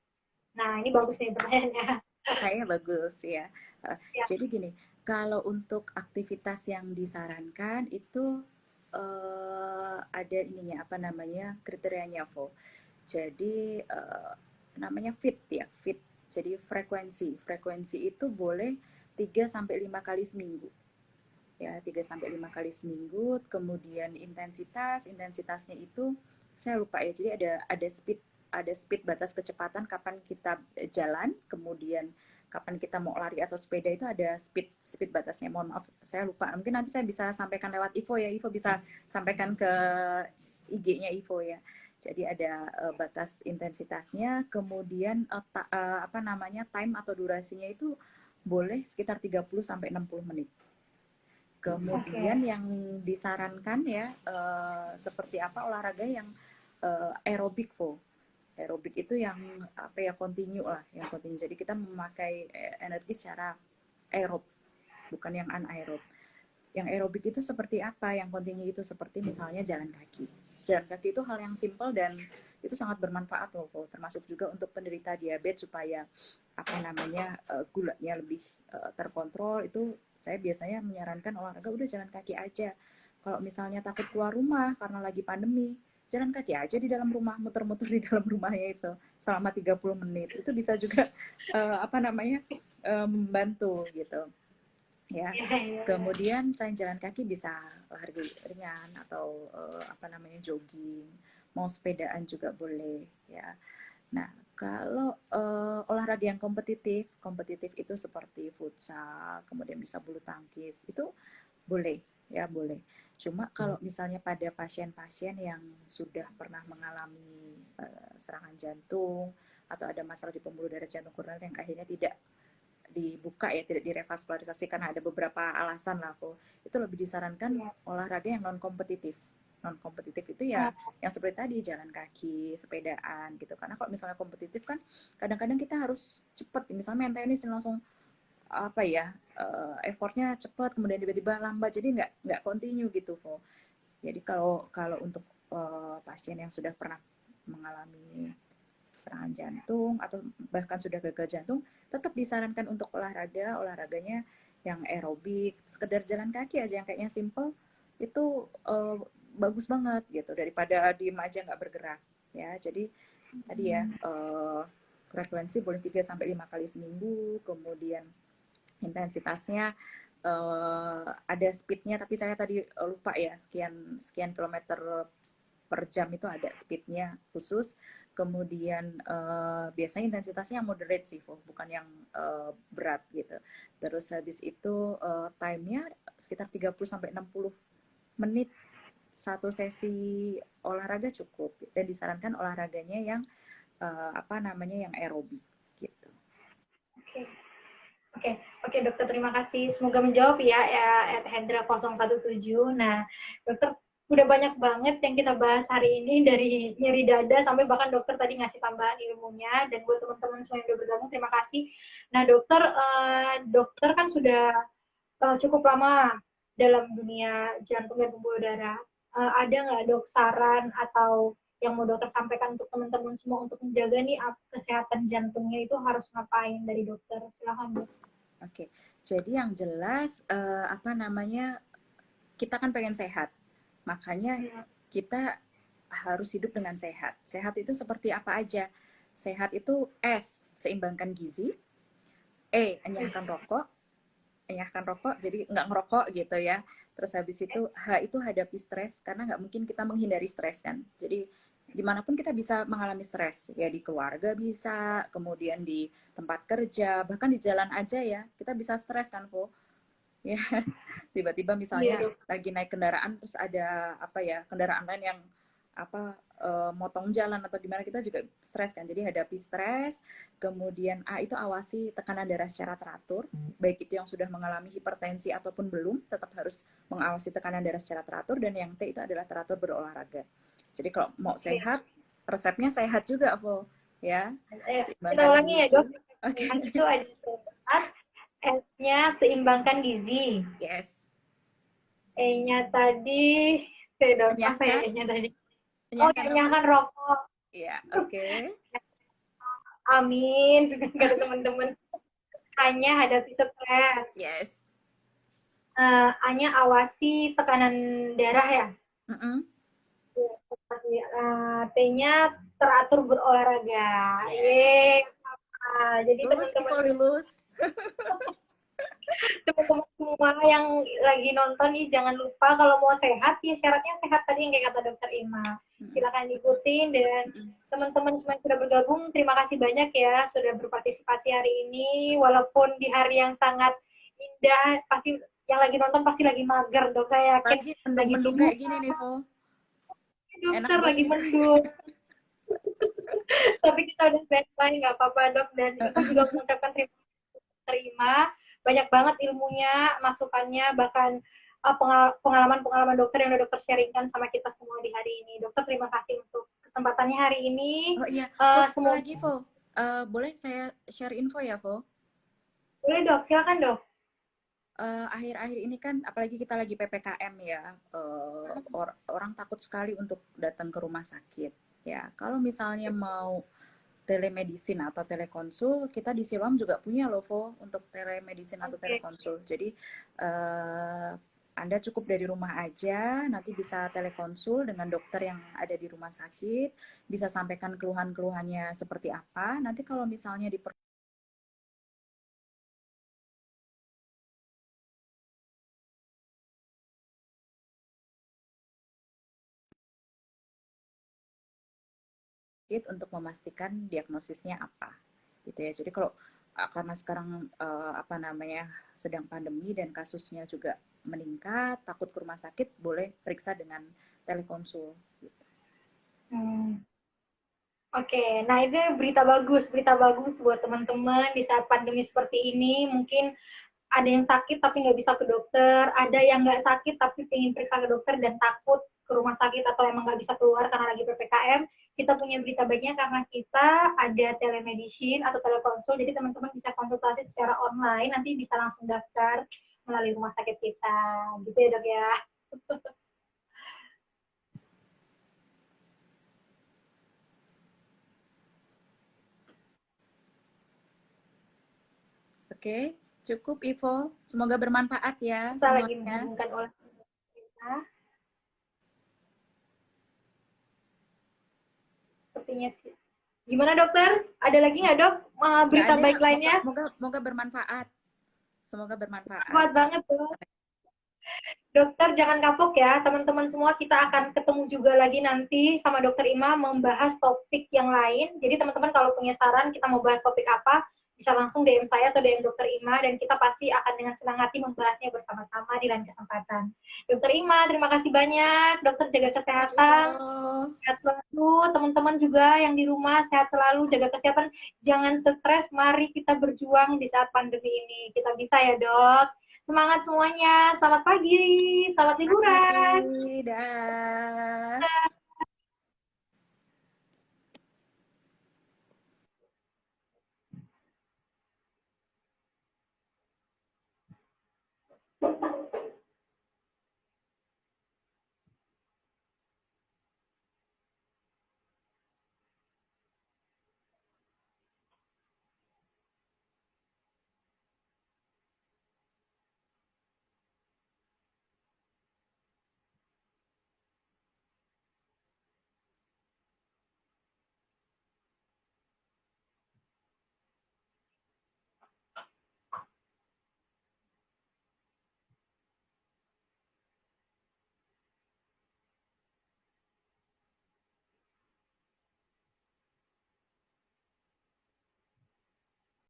Nah ini bagus nih pertanyaannya. Kayaknya bagus ya. Ya. Jadi gini, kalau untuk aktivitas yang disarankan itu ada ininya, apa namanya, kriterianya, Vo. Jadi namanya fit ya, fit. Jadi frekuensi itu boleh 3 sampai 5 kali seminggu. Ya, 3 sampai 5 kali seminggu. Kemudian intensitasnya itu saya lupa ya. Jadi ada speed batas kecepatan kapan kita jalan, kemudian kapan kita mau lari atau sepeda itu ada speed batasnya. Mohon maaf, saya lupa. Mungkin nanti saya bisa sampaikan lewat Ivo ya. Ivo bisa sampaikan ke IG-nya Ivo ya. Jadi ada batas intensitasnya, kemudian apa namanya, time atau durasinya itu boleh sekitar 30 sampai 60 menit. Kemudian yang disarankan ya seperti apa, olahraga yang aerobik, Vo. Aerobik itu yang apa ya, kontinu lah, yang kontinu. Jadi kita memakai energi secara aerob, bukan yang anaerob. Yang aerobik itu seperti apa? Yang kontinu itu seperti misalnya jalan kaki. Jalan kaki itu hal yang simpel dan itu sangat bermanfaat loh, termasuk juga untuk penderita diabetes supaya apa namanya, gulanya lebih terkontrol. Itu saya biasanya menyarankan olahraga udah jalan kaki aja. Kalau misalnya takut keluar rumah karena lagi pandemi, jalan kaki aja di dalam rumah, muter-muter di dalam rumahnya itu selama 30 menit. Itu bisa juga apa namanya membantu gitu ya. Iya, iya. Kemudian selain jalan kaki bisa lari ringan atau apa namanya jogging, mau sepedaan juga boleh ya. Nah, kalau olahraga yang kompetitif, kompetitif itu seperti futsal, kemudian bisa bulu tangkis, itu boleh ya, boleh. Cuma kalau misalnya pada pasien-pasien yang sudah pernah mengalami serangan jantung atau ada masalah di pembuluh darah jantung koroner yang akhirnya tidak dibuka ya, tidak direvaskularisasi karena ada beberapa alasan lah kok, itu lebih disarankan Iya. olahraga yang non kompetitif. Non kompetitif itu ya Oh, yang seperti tadi, jalan kaki, sepedaan gitu. Karena kalau misalnya kompetitif kan kadang-kadang kita harus cepet, misalnya main tenis langsung apa ya, effortnya cepat kemudian tiba-tiba lambat, jadi nggak continue gitu kok. Jadi kalau kalau untuk pasien yang sudah pernah mengalami serangan jantung atau bahkan sudah gagal jantung, tetap disarankan untuk olahraganya yang aerobik, sekedar jalan kaki aja yang kayaknya simple, itu bagus banget gitu, daripada diem aja nggak bergerak ya. Jadi tadi ya, frekuensi boleh 3 sampai 5 kali seminggu, kemudian intensitasnya ada speednya, tapi saya tadi lupa ya, sekian sekian kilometer per jam itu ada speednya khusus. Kemudian biasanya intensitasnya yang moderate sih, bukan yang berat gitu. Terus habis itu time-nya sekitar 30 sampai 60 menit satu sesi olahraga cukup, dan disarankan olahraganya yang apa namanya yang aerobik gitu. oke. Oke, oke dokter, terima kasih. Semoga menjawab ya Hendra 017. Nah, dokter, udah banyak banget yang kita bahas hari ini, dari nyeri dada sampai bahkan dokter tadi ngasih tambahan ilmunya. Dan buat teman-teman semua yang udah bergabung, terima kasih. Nah dokter, dokter kan sudah cukup lama dalam dunia jantung dan pembuluh darah. Ada nggak dok saran atau yang mau dokter sampaikan untuk teman-teman semua untuk menjaga nih kesehatan jantungnya itu harus ngapain dari dokter? Silahkan dok. Oke, jadi yang jelas apa namanya, kita kan pengen sehat, makanya Iya. kita harus hidup dengan sehat. Sehat itu seperti apa aja? Sehat itu S, seimbangkan gizi. E, Yes. enyahkan rokok, jadi nggak ngerokok gitu ya. Terus habis itu H itu hadapi stres, karena nggak mungkin kita menghindari stres kan. Jadi dimanapun kita bisa mengalami stres, ya di keluarga bisa, kemudian di tempat kerja, bahkan di jalan aja ya, kita bisa stres kan kok. Ya, tiba-tiba Iya misalnya dok. lagi naik kendaraan terus ada apa ya, kendaraan lain yang apa motong jalan atau gimana, kita juga stres kan. Jadi hadapi stres. Kemudian A itu awasi tekanan darah secara teratur, baik itu yang sudah mengalami hipertensi ataupun belum, tetap harus mengawasi tekanan darah secara teratur. Dan yang T itu adalah teratur berolahraga. Jadi kalau mau Oke. sehat, resepnya sehat juga Vo, ya, Kita seimbangkan ulangi ya dok. gizi. Oke. Sehat itu ada sehat, S-nya seimbangkan gizi, Yes. E-nya tadi, saya dok, apa ya Enyahkan, E-nya tadi? Oh, enyahkan apa? nyanyahkan rokok. Iya, oke. Amin, kata teman-teman. A-nya hadapi stres. Yes. A-nya awasi tekanan darah ya. Mm-mm. T-nya teratur berolahraga. Yes. Yeay. Jadi Lulus, teman-teman Ivo, lulus. teman-teman semua yang lagi nonton nih, jangan lupa kalau mau sehat ya syaratnya sehat tadi yang kayak kata dokter Ima. Mm-mm. Silakan ikutin. Dan Mm-mm. teman-teman semua yang sudah bergabung, terima kasih banyak ya sudah berpartisipasi hari ini, walaupun di hari yang sangat indah. Pasti yang lagi nonton pasti lagi mager dok, saya yakin Pagi lagi mendung-mendung tidur kayak gini nih, Vo. Enak dokter, lagi banget. mendung. Tapi kita udah standby, nggak apa-apa dok. Dan Ibu juga mengucapkan terima banyak banget ilmunya, masukannya, bahkan pengalaman-pengalaman dokter yang udah dokter sharingkan sama kita semua di hari ini. Dokter, terima kasih untuk kesempatannya hari ini. Oh iya, Vo, satu Semoga lagi, Vo. Boleh saya share info ya, Vo? boleh dok, silakan dok. Akhir-akhir ini kan, apalagi kita lagi PPKM ya, orang takut sekali untuk datang ke rumah sakit. Ya, kalau misalnya mau telemedicine atau telekonsul, kita di Siloam juga punya loh, Vo, untuk telemedicine atau Oke. telekonsul. Jadi, eh, Anda cukup dari rumah aja, nanti bisa telekonsul dengan dokter yang ada di rumah sakit, bisa sampaikan keluhan-keluhannya seperti apa. Nanti kalau misalnya untuk memastikan diagnosisnya apa gitu ya. Jadi kalau karena sekarang apa namanya sedang pandemi dan kasusnya juga meningkat, takut ke rumah sakit, boleh periksa dengan telekonsul gitu. Hmm. Oke, nah itu berita bagus buat teman-teman di saat pandemi seperti ini. Mungkin ada yang sakit tapi nggak bisa ke dokter, ada yang nggak sakit tapi pengen periksa ke dokter dan takut ke rumah sakit atau emang nggak bisa keluar karena lagi PPKM. Kita punya berita baiknya karena kita ada telemedicine atau telekonsul, jadi teman-teman bisa konsultasi secara online, nanti bisa langsung daftar melalui rumah sakit kita. Gitu ya dok ya. Oke, cukup Ivo. Semoga bermanfaat ya Kita lagi semuanya. menghubungkan oleh kita. Sepertinya sih. Gimana dokter? Ada lagi nggak dok Nggak berita ada, baik moga, lainnya? moga, moga bermanfaat. Semoga bermanfaat. Kuat banget tuh. Dokter jangan kapok ya, teman-teman semua, kita akan ketemu juga lagi nanti sama Dokter Ima membahas topik yang lain. Jadi teman-teman kalau punya saran kita mau bahas topik apa, bisa langsung DM saya atau DM Dokter Ima dan kita pasti akan dengan senang hati membahasnya bersama-sama di lain kesempatan. Dokter Ima, terima kasih banyak. Dokter jaga Kasih banyak Ivo. kesehatan, sehat selalu. Teman-teman juga yang di rumah sehat selalu, jaga kesehatan. Jangan stres, mari kita berjuang di saat pandemi ini. Kita bisa ya dok. Semangat semuanya. Selamat pagi. Selamat Pagi, liburan. dah.